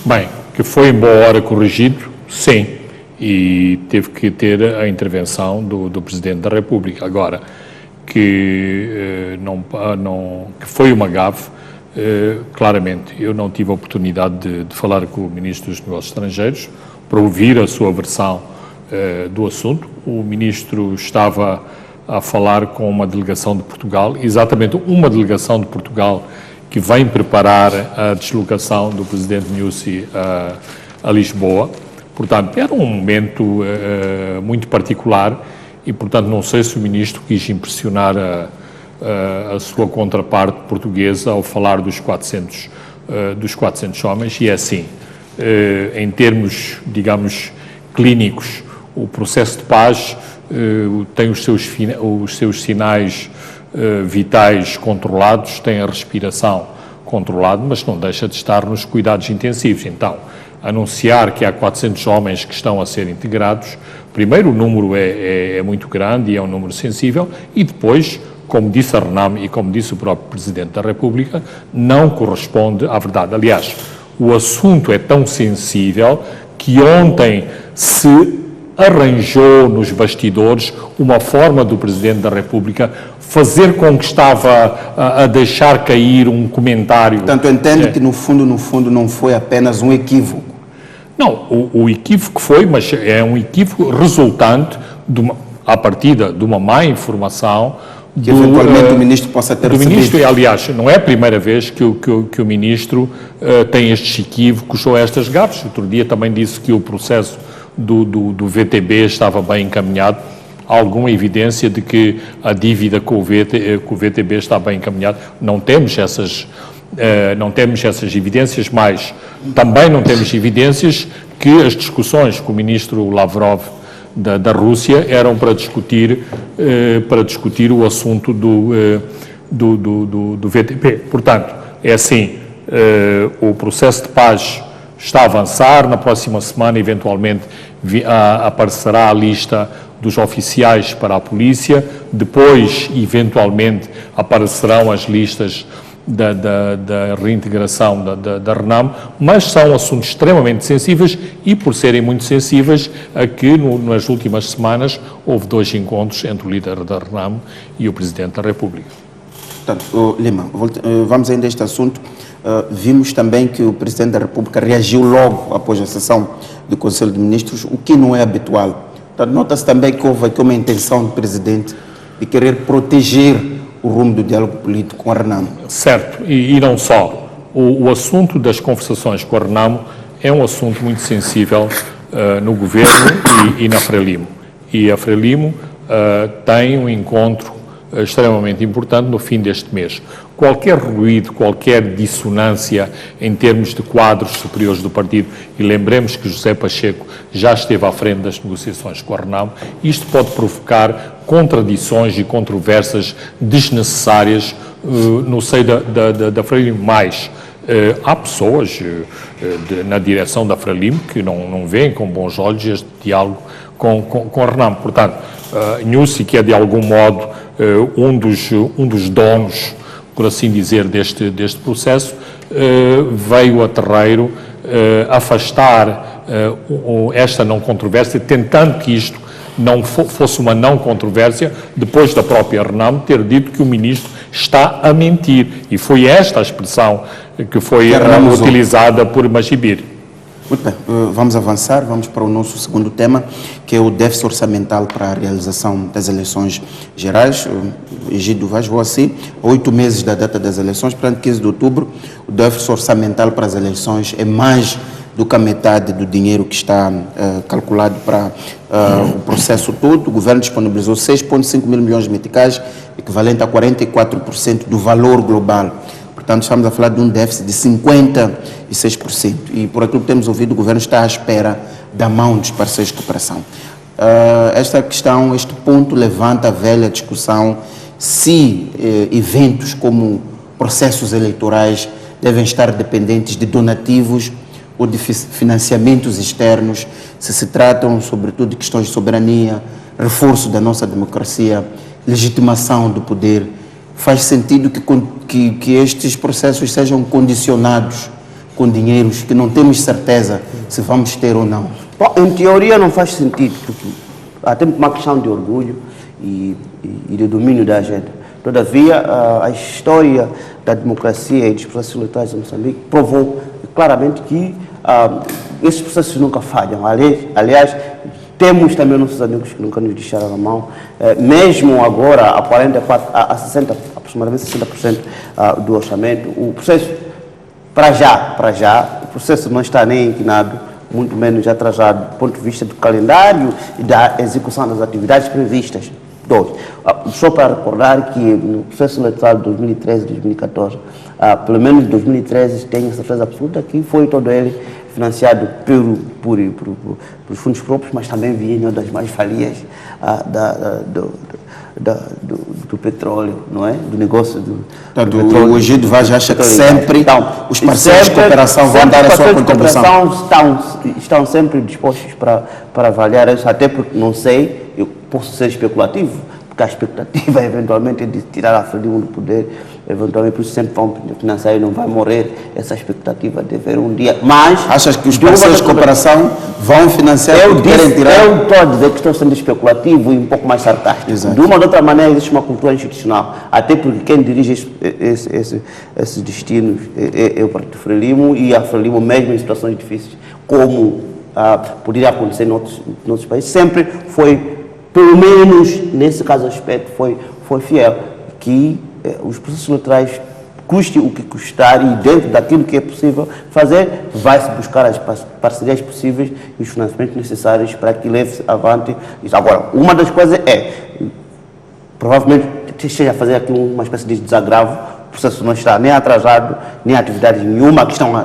Bem, que foi em boa hora corrigido, sim, e teve que ter a intervenção do Presidente da República. Agora, que foi uma gafe, claramente, eu não tive a oportunidade de falar com o Ministro dos Negócios Estrangeiros para ouvir a sua versão do assunto. O Ministro estava a falar com uma delegação de Portugal, exatamente uma delegação de Portugal que vem preparar a deslocação do presidente Nyusi a Lisboa. Portanto, era um momento muito particular e, portanto, não sei se o ministro quis impressionar a sua contraparte portuguesa ao falar dos 400 homens, e é assim, em termos, digamos, clínicos, o processo de paz tem os seus sinais vitais controlados, tem a respiração controlada, mas não deixa de estar nos cuidados intensivos. Então, anunciar que há 400 homens que estão a ser integrados, primeiro o número é muito grande e é um número sensível, e depois, como disse a RENAM e como disse o próprio Presidente da República, não corresponde à verdade. Aliás, o assunto é tão sensível que ontem se arranjou nos bastidores uma forma do Presidente da República fazer com que estava a deixar cair um comentário. Portanto, entendo que no fundo não foi apenas um equívoco. Não, o equívoco foi, mas é um equívoco resultante à partida de uma má informação que eventualmente o ministro possa ter recebido. Ministro, aliás, não é a primeira vez que o ministro tem estes equívocos ou estas gafes. Outro dia também disse que o processo do VTB estava bem encaminhado. Há alguma evidência de que a dívida com o VTB está bem encaminhada? Não temos essas evidências, mas também não temos evidências que as discussões com o ministro Lavrov da Rússia eram para discutir o assunto do VTB. Portanto, é assim, o processo de paz está a avançar. Na próxima semana, eventualmente, aparecerá a lista dos oficiais para a polícia. Depois, eventualmente, aparecerão as listas da reintegração da RENAM, mas são assuntos extremamente sensíveis e, por serem muito sensíveis, aqui nas últimas semanas houve 2 encontros entre o líder da RENAM e o Presidente da República. Portanto, Lima, vamos ainda a este assunto. Vimos também que o Presidente da República reagiu logo após a sessão do Conselho de Ministros, o que não é habitual. Portanto, nota-se também que houve aqui uma intenção do Presidente de querer proteger o rumo do diálogo político com a RENAM. Certo, e não só. O assunto das conversações com a RENAM é um assunto muito sensível no Governo e na Frelimo. E a Frelimo tem um encontro extremamente importante no fim deste mês. Qualquer ruído, qualquer dissonância em termos de quadros superiores do partido, e lembremos que José Pacheco já esteve à frente das negociações com a RENAM, isto pode provocar contradições e controvérsias desnecessárias no seio da Frelimo. Mas há pessoas na direção da Frelimo que não veem com bons olhos este diálogo com a RENAM. Portanto, Nyusi, que é de algum modo um dos donos, por assim dizer, deste processo, veio a terreiro afastar esta não controvérsia, tentando que isto não fosse uma não controvérsia, depois da própria RENAM ter dito que o ministro está a mentir. E foi esta a expressão que foi utilizada por Magibir. Muito bem, vamos avançar, vamos para o nosso segundo tema, que é o déficit orçamental para a realização das eleições gerais. Egídio Vaz, vou assim, 8 meses da data das eleições, portanto 15 de outubro, o déficit orçamental para as eleições é mais do que a metade do dinheiro que está calculado para o processo todo. O governo disponibilizou 6,5 mil milhões de meticais, equivalente a 44% do valor global. Portanto, estamos a falar de um déficit de 56%. E por aquilo que temos ouvido, o governo está à espera da mão dos parceiros de cooperação. Esta questão, este ponto levanta a velha discussão se eventos como processos eleitorais devem estar dependentes de donativos ou de financiamentos externos, se tratam sobretudo de questões de soberania, reforço da nossa democracia, legitimação do poder. Faz sentido que estes processos sejam condicionados com dinheiros que não temos certeza se vamos ter ou não? Bom, em teoria não faz sentido, porque há sempre uma questão de orgulho e de domínio da agenda. Todavia, a história da democracia e dos processos eleitorais em Moçambique provou claramente que esses processos nunca falham. Aliás, temos também nossos amigos que nunca nos deixaram na mão. Mesmo agora, a 60% aproximadamente 60% do orçamento. O processo, para já, o processo não está nem inclinado, muito menos atrasado do ponto de vista do calendário e da execução das atividades previstas. Só para recordar que no processo eleitoral de 2013 e 2014, pelo menos em 2013, tenho certeza absoluta que foi todo ele financiado por fundos próprios, mas também vinha das mais-valias do petróleo, não é? Do negócio do petróleo. O Egídio Vaz acha que sempre os parceiros de cooperação vão dar a sua contribuição. Estão sempre dispostos para avaliar isso, até porque não sei, eu posso ser especulativo, porque a expectativa eventualmente é de tirar a Frelimo do poder, eventualmente por isso sempre vão financiar e não vai morrer essa expectativa de ver um dia. Mas achas que os parceiros de cooperação vão financiar o que querem tirar? Eu estou a dizer que estou sendo especulativo e um pouco mais sarcástico. Exato. De uma ou de outra maneira existe uma cultura institucional, até porque quem dirige esses destinos é o Partido Frelimo, e a Frelimo mesmo em situações difíceis, como poderia acontecer em outros países, sempre foi, pelo menos nesse caso aspecto, foi fiel, que os processos eleitorais, custe o que custar, e dentro daquilo que é possível fazer, vai-se buscar as parcerias possíveis e os financiamentos necessários para que leve-se avante isso. Agora, uma das coisas provavelmente esteja a fazer aqui uma espécie de desagravo, o processo não está nem atrasado, nem atividades nenhuma que estão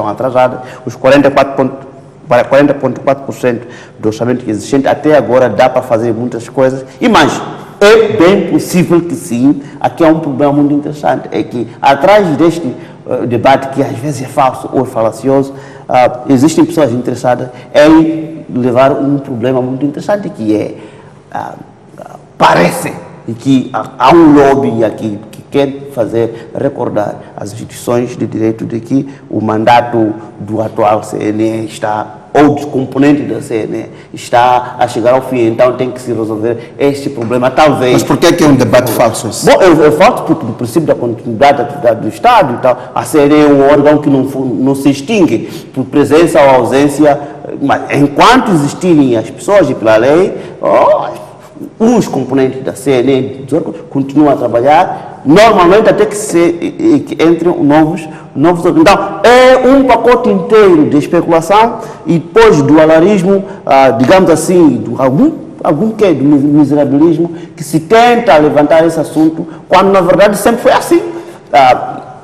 atrasadas, os 40,4% do orçamento existente, até agora dá para fazer muitas coisas, e mais, é bem possível que sim. Aqui há um problema muito interessante, é que atrás deste debate, que às vezes é falso ou falacioso, existem pessoas interessadas em levar um problema muito interessante, que é, parece que há um lobby aqui que quer fazer recordar as instituições de direito de que o mandato do atual CNE ou dos componentes da CNE está a chegar ao fim, então tem que se resolver este problema, talvez. Mas por que é um debate falso? Bom, é falso porque, do princípio da continuidade da atividade do Estado, então, a CNE é um órgão que não se extingue por presença ou ausência, mas enquanto existirem as pessoas e pela lei, os componentes da CNE continuam a trabalhar, normalmente até que entrem novos. Então, é um pacote inteiro de especulação e depois do alarismo, digamos assim, algum quê do miserabilismo, que se tenta levantar esse assunto, quando na verdade sempre foi assim.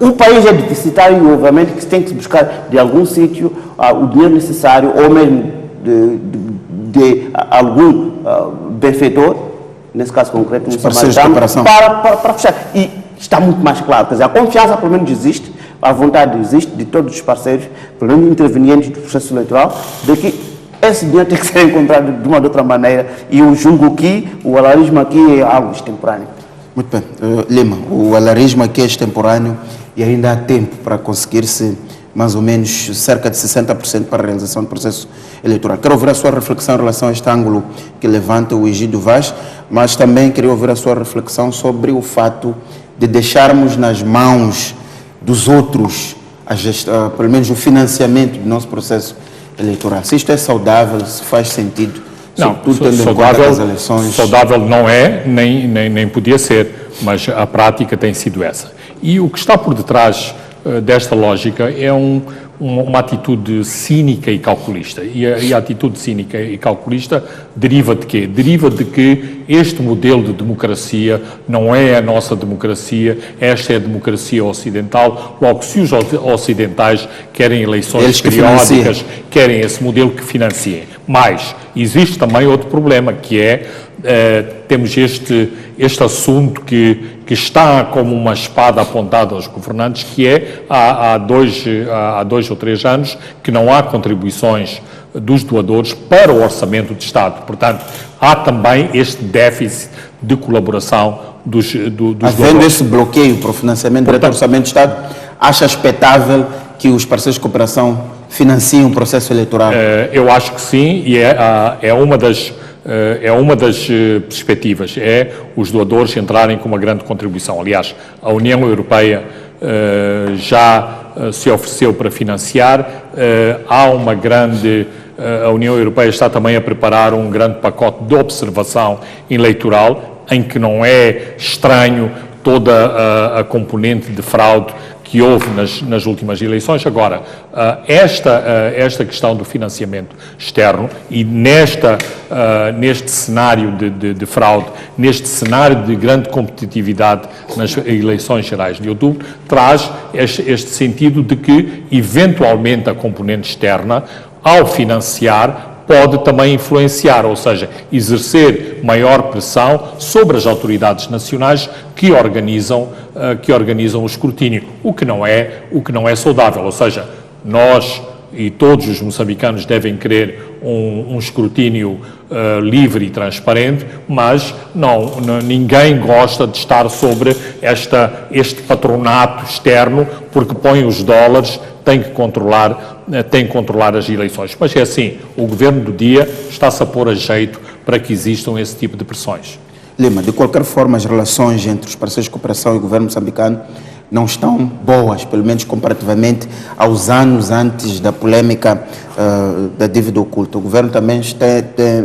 O país é deficitário e, obviamente, que se tem que buscar de algum sítio o dinheiro necessário, ou mesmo de algum benfeitor, nesse caso concreto, um samaritano, para fechar. E está muito mais claro, quer dizer, a confiança pelo menos existe, a vontade existe de todos os parceiros, pelo menos intervenientes do processo eleitoral, de que esse dinheiro tem que ser encontrado de uma ou de outra maneira, e eu julgo que o alarismo aqui é algo extemporâneo. Muito bem. Lima, o alarismo aqui é extemporâneo e ainda há tempo para conseguir-se mais ou menos cerca de 60% para a realização do processo eleitoral. Quero ouvir a sua reflexão em relação a este ângulo que levanta o Egídio Vaz, mas também queria ouvir a sua reflexão sobre o fato de deixarmos nas mãos dos outros, pelo menos o financiamento do nosso processo eleitoral. Se isto é saudável, se faz sentido, não, sobretudo tendo em conta as eleições. Saudável não é, nem podia ser, mas a prática tem sido essa. E o que está por detrás desta lógica é uma atitude cínica e calculista. E a atitude cínica e calculista deriva de quê? Deriva de que este modelo de democracia não é a nossa democracia, esta é a democracia ocidental. Logo, se os ocidentais querem eleições periódicas, querem esse modelo que financiem. Mas existe também outro problema, que é temos este assunto que está como uma espada apontada aos governantes, que é há 2 ou 3 anos que não há contribuições dos doadores para o orçamento de Estado. Portanto, há também este déficit de colaboração dos doadores. Havendo esse bloqueio para o financiamento do orçamento de Estado, acha expectável que os parceiros de cooperação financiem o processo eleitoral? Eu acho que sim, e é uma das perspectivas, é os doadores entrarem com uma grande contribuição. Aliás, a União Europeia já se ofereceu para financiar, a União Europeia está também a preparar um grande pacote de observação eleitoral, em que não é estranho toda a componente de fraude que houve nas últimas eleições. Agora, esta questão do financiamento externo e neste cenário de fraude, neste cenário de grande competitividade nas eleições gerais de outubro, traz este sentido de que, eventualmente, a componente externa, ao financiar, pode também influenciar, ou seja, exercer maior pressão sobre as autoridades nacionais que organizam o escrutínio, o que não é saudável. Ou seja, nós e todos os moçambicanos devem querer um escrutínio livre e transparente, mas ninguém gosta de estar sobre este patronato externo, porque põe os dólares, tem que controlar as eleições. Mas é assim, o governo do dia está-se a pôr a jeito para que existam esse tipo de pressões. Lima, de qualquer forma, as relações entre os parceiros de cooperação e o governo moçambicano não estão boas, pelo menos comparativamente aos anos antes da polêmica da dívida oculta. O governo também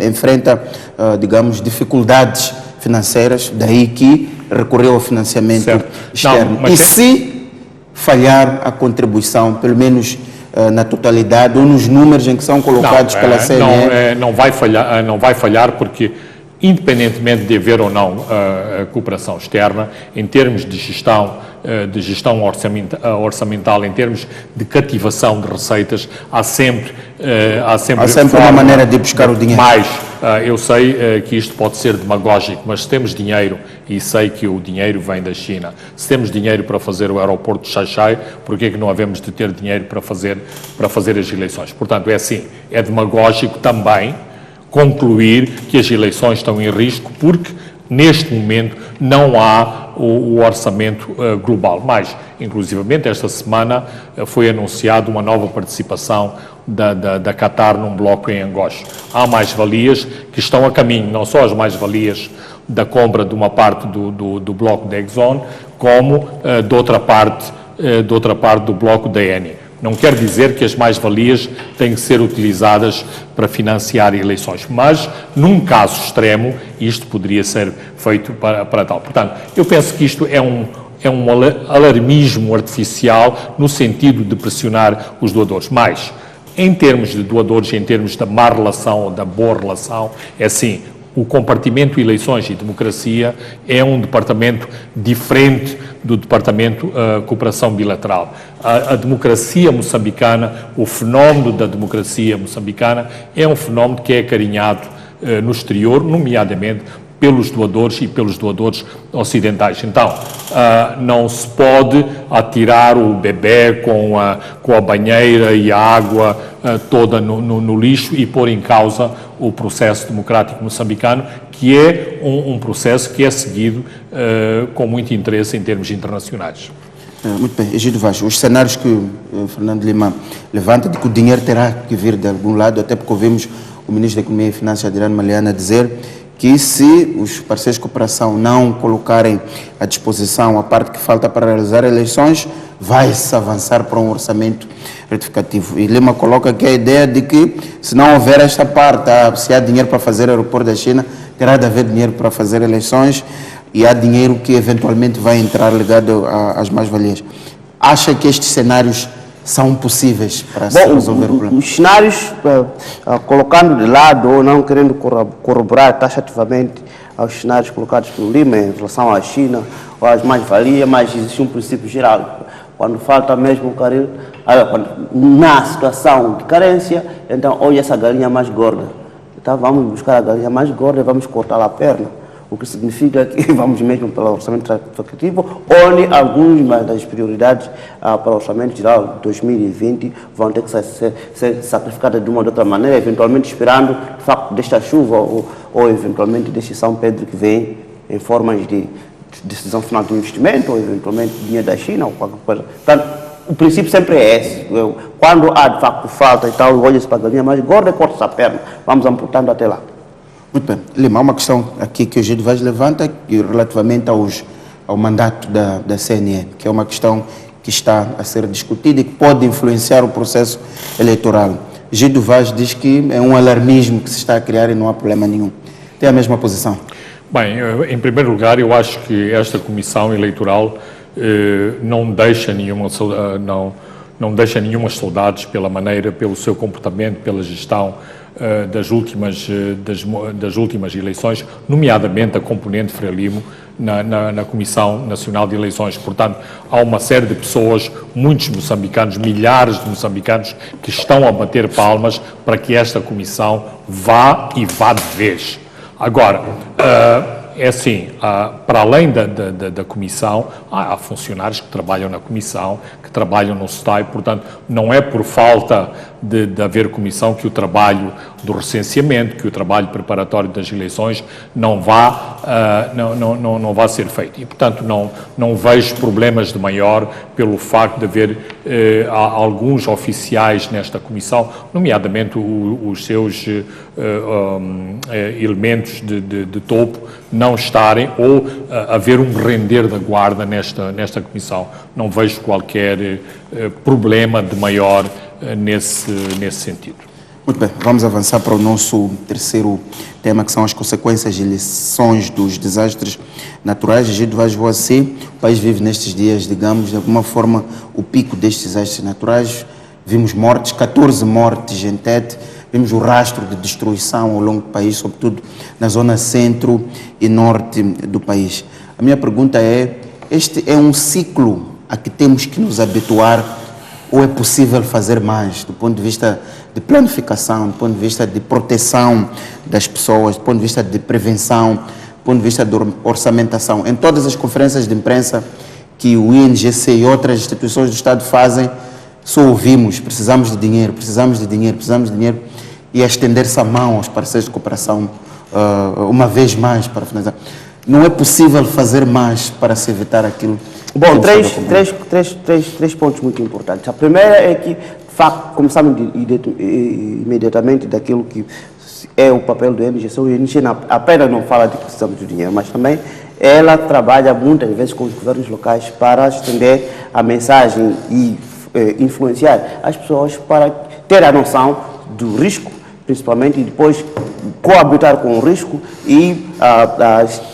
enfrenta, digamos, dificuldades financeiras, daí que recorreu ao financiamento externo. Não, se falhar a contribuição, pelo menos na totalidade, ou nos números em que são colocados pela CNE? Não vai falhar porque, independentemente de haver ou não a cooperação externa, em termos de gestão orçamental, em termos de cativação de receitas, há sempre uma maneira de buscar o dinheiro. Mas eu sei que isto pode ser demagógico, mas se temos dinheiro, e sei que o dinheiro vem da China, se temos dinheiro para fazer o aeroporto de Xai-Xai, por que é que não havemos de ter dinheiro para fazer as eleições? Portanto, é assim, é demagógico também concluir que as eleições estão em risco, porque neste momento não há o orçamento global. Mas, inclusivamente, esta semana foi anunciada uma nova participação da Qatar num bloco em Angoche. Há mais-valias que estão a caminho, não só as mais-valias da compra de uma parte do bloco da Exxon, como de outra parte do bloco da Eni. Não quer dizer que as mais-valias têm que ser utilizadas para financiar eleições, mas, num caso extremo, isto poderia ser feito para tal. Portanto, eu penso que isto é um alarmismo artificial no sentido de pressionar os doadores. Mas, em termos de doadores, em termos da má relação ou da boa relação, é assim, o compartimento Eleições e Democracia é um departamento diferente do departamento Cooperação Bilateral. A democracia moçambicana, o fenómeno da democracia moçambicana é um fenómeno que é acarinhado no exterior, nomeadamente pelos doadores e pelos doadores ocidentais. Então, não se pode atirar o bebê com a banheira e a água toda no lixo e pôr em causa o processo democrático moçambicano, que é um processo que é seguido com muito interesse em termos internacionais. Muito bem, Egídio Vaz, os cenários que o Fernando Lima levanta de que o dinheiro terá que vir de algum lado, até porque ouvimos o Ministro da Economia e Finanças, Adriano Maliana, dizer que se os parceiros de cooperação não colocarem à disposição a parte que falta para realizar eleições, vai-se avançar para um orçamento retificativo. E Lima coloca aqui a ideia de que, se não houver esta parte, se há dinheiro para fazer o aeroporto da China, terá de haver dinheiro para fazer eleições e há dinheiro que eventualmente vai entrar ligado às mais-valias. Acha que estes cenários são possíveis para se resolver o problema? Os cenários, colocando de lado ou não querendo corroborar taxativamente aos cenários colocados pelo Lima em relação à China ou às mais-valias, mas existe um princípio geral. Quando falta mesmo caril, na situação de carência, então olha essa galinha mais gorda. Então vamos buscar a galinha mais gorda e vamos cortar a perna. O que significa que vamos mesmo pelo orçamento retificativo, onde algumas das prioridades para o orçamento geral de 2020 vão ter que ser sacrificadas de uma ou de outra maneira, eventualmente esperando, de facto, desta chuva ou eventualmente deste São Pedro que vem em formas de decisão final do investimento, ou eventualmente dinheiro da China ou qualquer coisa. Portanto, o princípio sempre é esse. Quando há, de facto, falta e tal, olha-se para a galinha mais gorda e corta-se a perna. Vamos amputando até lá. Muito bem. Lima, há uma questão aqui que o Egídio Vaz levanta relativamente ao mandato da CNE, que é uma questão que está a ser discutida e que pode influenciar o processo eleitoral. Egídio Vaz diz que é um alarmismo que se está a criar e não há problema nenhum. Tem a mesma posição? Bem, em primeiro lugar, eu acho que esta comissão eleitoral não deixa nenhumas saudades pela maneira, pelo seu comportamento, pela gestão das últimas eleições, nomeadamente a componente Frelimo na Comissão Nacional de Eleições. Portanto, há uma série de pessoas, muitos moçambicanos, milhares de moçambicanos, que estão a bater palmas para que esta comissão vá e vá de vez. Agora, é assim, para além da comissão, há funcionários que trabalham na comissão, que trabalham no STAI, portanto, não é por falta de haver comissão que o trabalho do recenseamento, que o trabalho preparatório das eleições não vá ser feito. E, portanto, não vejo problemas de maior pelo facto de haver alguns oficiais nesta comissão, nomeadamente os seus elementos de topo, não estarem ou haver um render da guarda nesta comissão. Não vejo qualquer problema de maior nesse sentido. Muito bem, vamos avançar para o nosso terceiro tema, que são as consequências e lições dos desastres naturais. Egidio Vaz Voacê, o país vive nestes dias, digamos, de alguma forma, o pico destes desastres naturais. Vimos mortes, 14 mortes em Tete, vimos o rastro de destruição ao longo do país, sobretudo na zona centro e norte do país. A minha pergunta é, este é um ciclo a que temos que nos habituar ou é possível fazer mais do ponto de vista de planificação, do ponto de vista de proteção das pessoas, do ponto de vista de prevenção, do ponto de vista de orçamentação? Em todas as conferências de imprensa que o INGC e outras instituições do Estado fazem, só ouvimos, precisamos de dinheiro, precisamos de dinheiro, precisamos de dinheiro, e a estender-se a mão aos parceiros de cooperação, uma vez mais, para finalizar. Não é possível fazer mais para se evitar aquilo? Bom, três pontos muito importantes. A primeira é que, de facto, começamos imediatamente daquilo que é o papel do INGC. O INGC apenas não fala de que precisamos de dinheiro, mas também ela trabalha muitas vezes com os governos locais para estender a mensagem e influenciar as pessoas para ter a noção do risco, principalmente, e depois coabitar com o risco e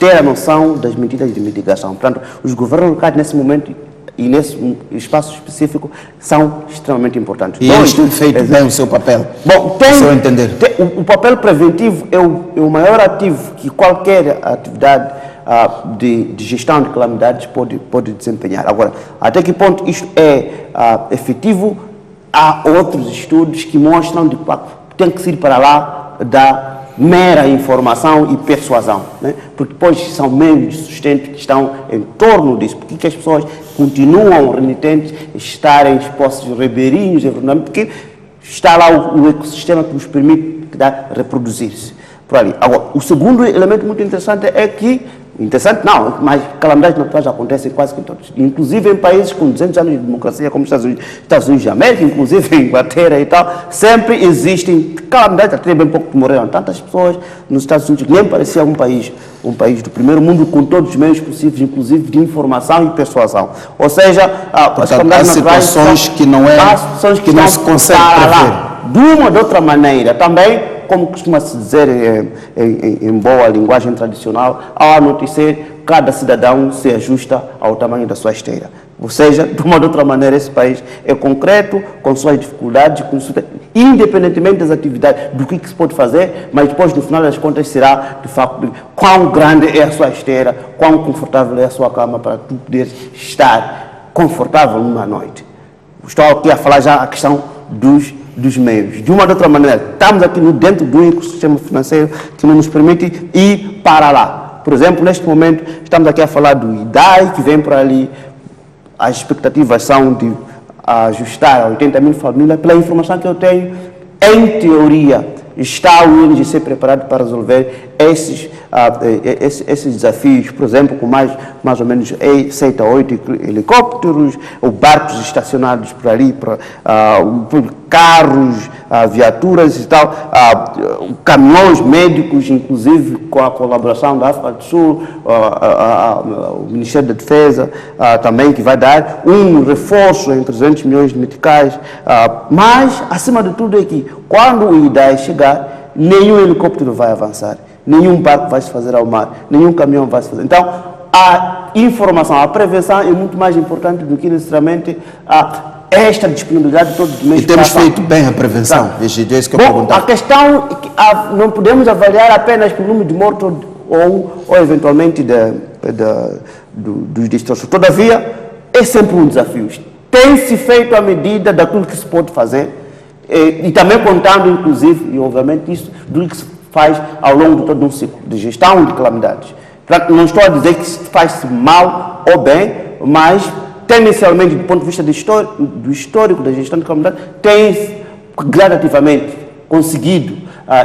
ter a noção das medidas de mitigação. Portanto, os governos locais, nesse momento e nesse espaço específico, são extremamente importantes. E eles têm feito bem o seu papel? Bom, o papel preventivo é o maior ativo que qualquer atividade de gestão de calamidades pode desempenhar. Agora, até que ponto isto é efetivo? Há outros estudos que mostram de que tem que ir para lá da mera informação e persuasão, né? Porque depois são meios de sustento que estão em torno disso. Porque que as pessoas continuam renitentes, estarem expostos ribeirinhos, porque está lá o ecossistema que nos permite reproduzir-se por ali. Agora, o segundo elemento muito interessante é que mas calamidades naturais acontecem quase que em todos. Inclusive em países com 200 anos de democracia, como os Estados Unidos da América, inclusive em Inglaterra e tal, sempre existem calamidades. Até bem pouco que morreram tantas pessoas nos Estados Unidos, nem parecia um país do primeiro mundo, com todos os meios possíveis, inclusive de informação e persuasão. Ou seja, as calamidades naturais situações que não se consegue prever. De uma ou de outra maneira, também, como costuma-se dizer em boa linguagem tradicional, ao anoitecer, cada cidadão se ajusta ao tamanho da sua esteira. Ou seja, de uma ou de outra maneira, esse país é concreto, com suas dificuldades, independentemente das atividades, do que se pode fazer, mas depois, no final das contas, será, de facto, quão grande é a sua esteira, quão confortável é a sua cama para tu poder estar confortável numa noite. Estou aqui a falar já a questão dos meios. De uma ou de outra maneira, estamos aqui dentro do ecossistema financeiro que não nos permite ir para lá. Por exemplo, neste momento, estamos aqui a falar do IDAI, que vem para ali. As expectativas são de ajustar a 80 mil famílias. Pela informação que eu tenho, em teoria, está o INGC preparado para resolver esses desafios, por exemplo, com mais ou menos 7 a 8 helicópteros, ou barcos estacionados por ali, carros, viaturas e tal, caminhões médicos, inclusive com a colaboração da África do Sul, o Ministério da Defesa também, que vai dar um reforço em 300 milhões de meticais, mas, acima de tudo, é que quando o IDAI chegar, nenhum helicóptero vai avançar. nenhum barco vai se fazer ao mar, nenhum caminhão vai se fazer. Então, a informação, a prevenção é muito mais importante do que necessariamente esta disponibilidade de todos os meios. E temos feito bem a prevenção, é isso que eu pergunto. A questão é que não podemos avaliar apenas pelo número de mortos ou eventualmente dos destroços. Todavia, é sempre um desafio. Tem-se feito à medida daquilo que se pode fazer e também contando, inclusive, e obviamente isso, do que se faz ao longo de todo um ciclo de gestão de calamidades. Não estou a dizer que se faz mal ou bem, mas tendencialmente, do ponto de vista do histórico da gestão de calamidades, tem gradativamente conseguido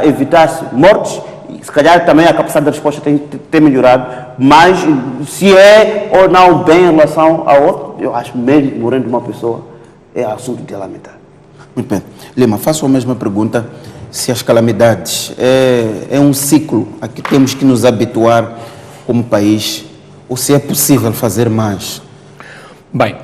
evitar mortes. Se calhar também a capacidade de resposta tem melhorado, mas se é ou não bem em relação a outro, eu acho que mesmo morrendo uma pessoa é assunto de lamentar. Muito bem. Lima, faço a mesma pergunta. Se as calamidades é um ciclo a que temos que nos habituar como país, ou se é possível fazer mais? Bem,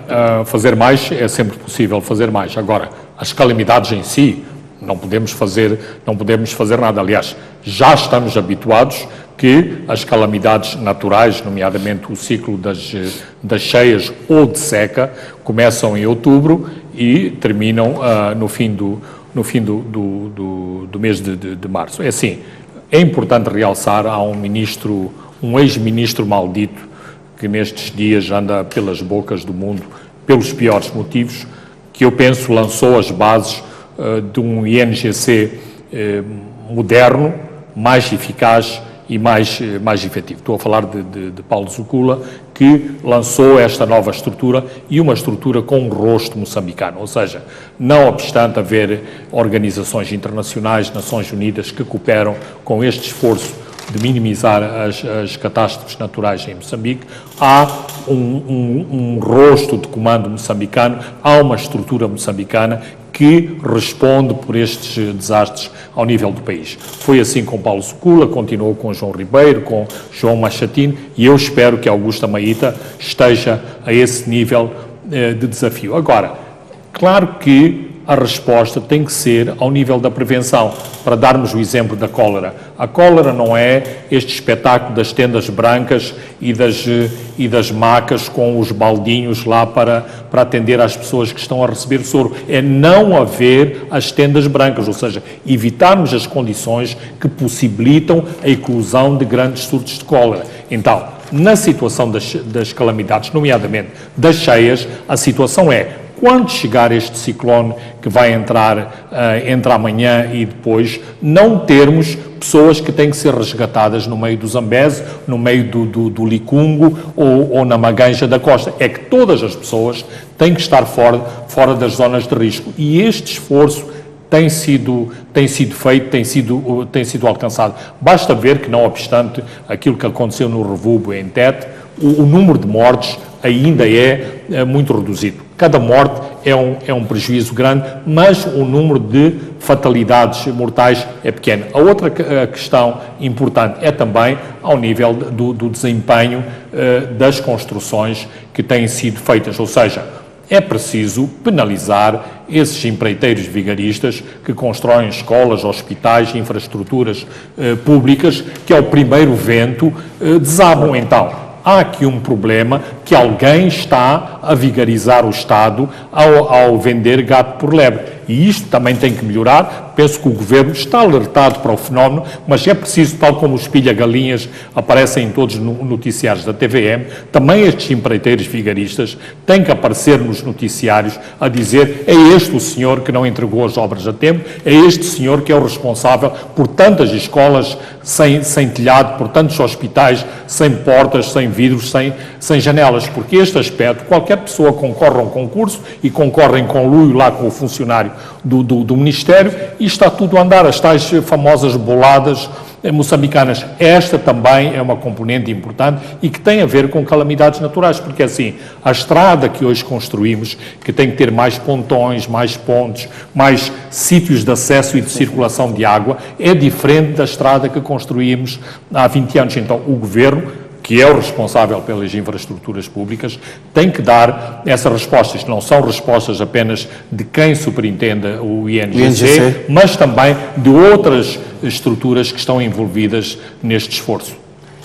fazer mais é sempre possível fazer mais. Agora, as calamidades em si, não podemos fazer nada. Aliás, já estamos habituados que as calamidades naturais, nomeadamente o ciclo das cheias ou de seca, começam em outubro e terminam no fim do mês de março. É assim, é importante realçar, há um ex-ministro maldito que nestes dias anda pelas bocas do mundo pelos piores motivos, que eu penso lançou as bases de um INGC moderno, mais eficaz e mais efetivo. Estou a falar de Paulo Zucula, que lançou esta nova estrutura e uma estrutura com um rosto moçambicano, ou seja, não obstante haver organizações internacionais, Nações Unidas, que cooperam com este esforço de minimizar as catástrofes naturais em Moçambique, há um rosto de comando moçambicano, há uma estrutura moçambicana que responde por estes desastres ao nível do país. Foi assim com Paulo Zucula, continuou com João Ribeiro, com João Machatino, e eu espero que Augusta Maíta esteja a esse nível de desafio. Agora, claro que a resposta tem que ser ao nível da prevenção. Para darmos o exemplo da cólera. A cólera não é este espetáculo das tendas brancas e das macas com os baldinhos lá para atender às pessoas que estão a receber soro. É não haver as tendas brancas, ou seja, evitarmos as condições que possibilitam a eclosão de grandes surtos de cólera. Então, na situação das calamidades, nomeadamente das cheias, a situação é: quando chegar este ciclone que vai entrar entre amanhã e depois, não termos pessoas que têm que ser resgatadas no meio do Zambeze, no meio do Licungo ou na Maganja da Costa. É que todas as pessoas têm que estar fora das zonas de risco. E este esforço tem sido feito, tem sido alcançado. Basta ver que, não obstante aquilo que aconteceu no Revubo em Tete, o número de mortes ainda é muito reduzido. Cada morte é um prejuízo grande, mas o número de fatalidades mortais é pequeno. A outra questão importante é também ao nível do desempenho das construções que têm sido feitas, ou seja, é preciso penalizar esses empreiteiros vigaristas que constroem escolas, hospitais, infraestruturas públicas, que ao primeiro vento desabam. Então, há aqui um problema que alguém está a vigarizar o Estado ao vender gato por lebre. E isto também tem que melhorar. Penso que o Governo está alertado para o fenómeno, mas é preciso, tal como os pilha-galinhas aparecem em todos os noticiários da TVM, também estes empreiteiros vigaristas têm que aparecer nos noticiários a dizer: é este o senhor que não entregou as obras a tempo, é este senhor que é o responsável por tantas escolas sem telhado, por tantos hospitais sem portas, sem vidros, sem janelas, porque este aspecto, qualquer pessoa concorre a um concurso e concorre em conluio lá com o funcionário do Ministério e está tudo a andar, as tais famosas boladas moçambicanas. Esta também é uma componente importante e que tem a ver com calamidades naturais, porque assim, a estrada que hoje construímos, que tem que ter mais pontões, mais pontes, mais sítios de acesso e de circulação de água, é diferente da estrada que construímos há 20 anos. Então, o Governo que é o responsável pelas infraestruturas públicas, tem que dar essas respostas, que não são respostas apenas de quem superintende o INGC, mas também de outras estruturas que estão envolvidas neste esforço.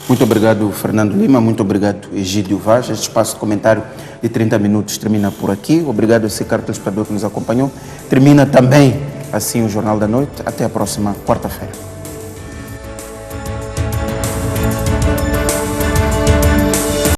Muito obrigado, Fernando Lima. Muito obrigado, Egídio Vaz. Este espaço de comentário de 30 minutos termina por aqui. Obrigado a esse caro telespectador que nos acompanhou. Termina também assim o Jornal da Noite. Até a próxima quarta-feira.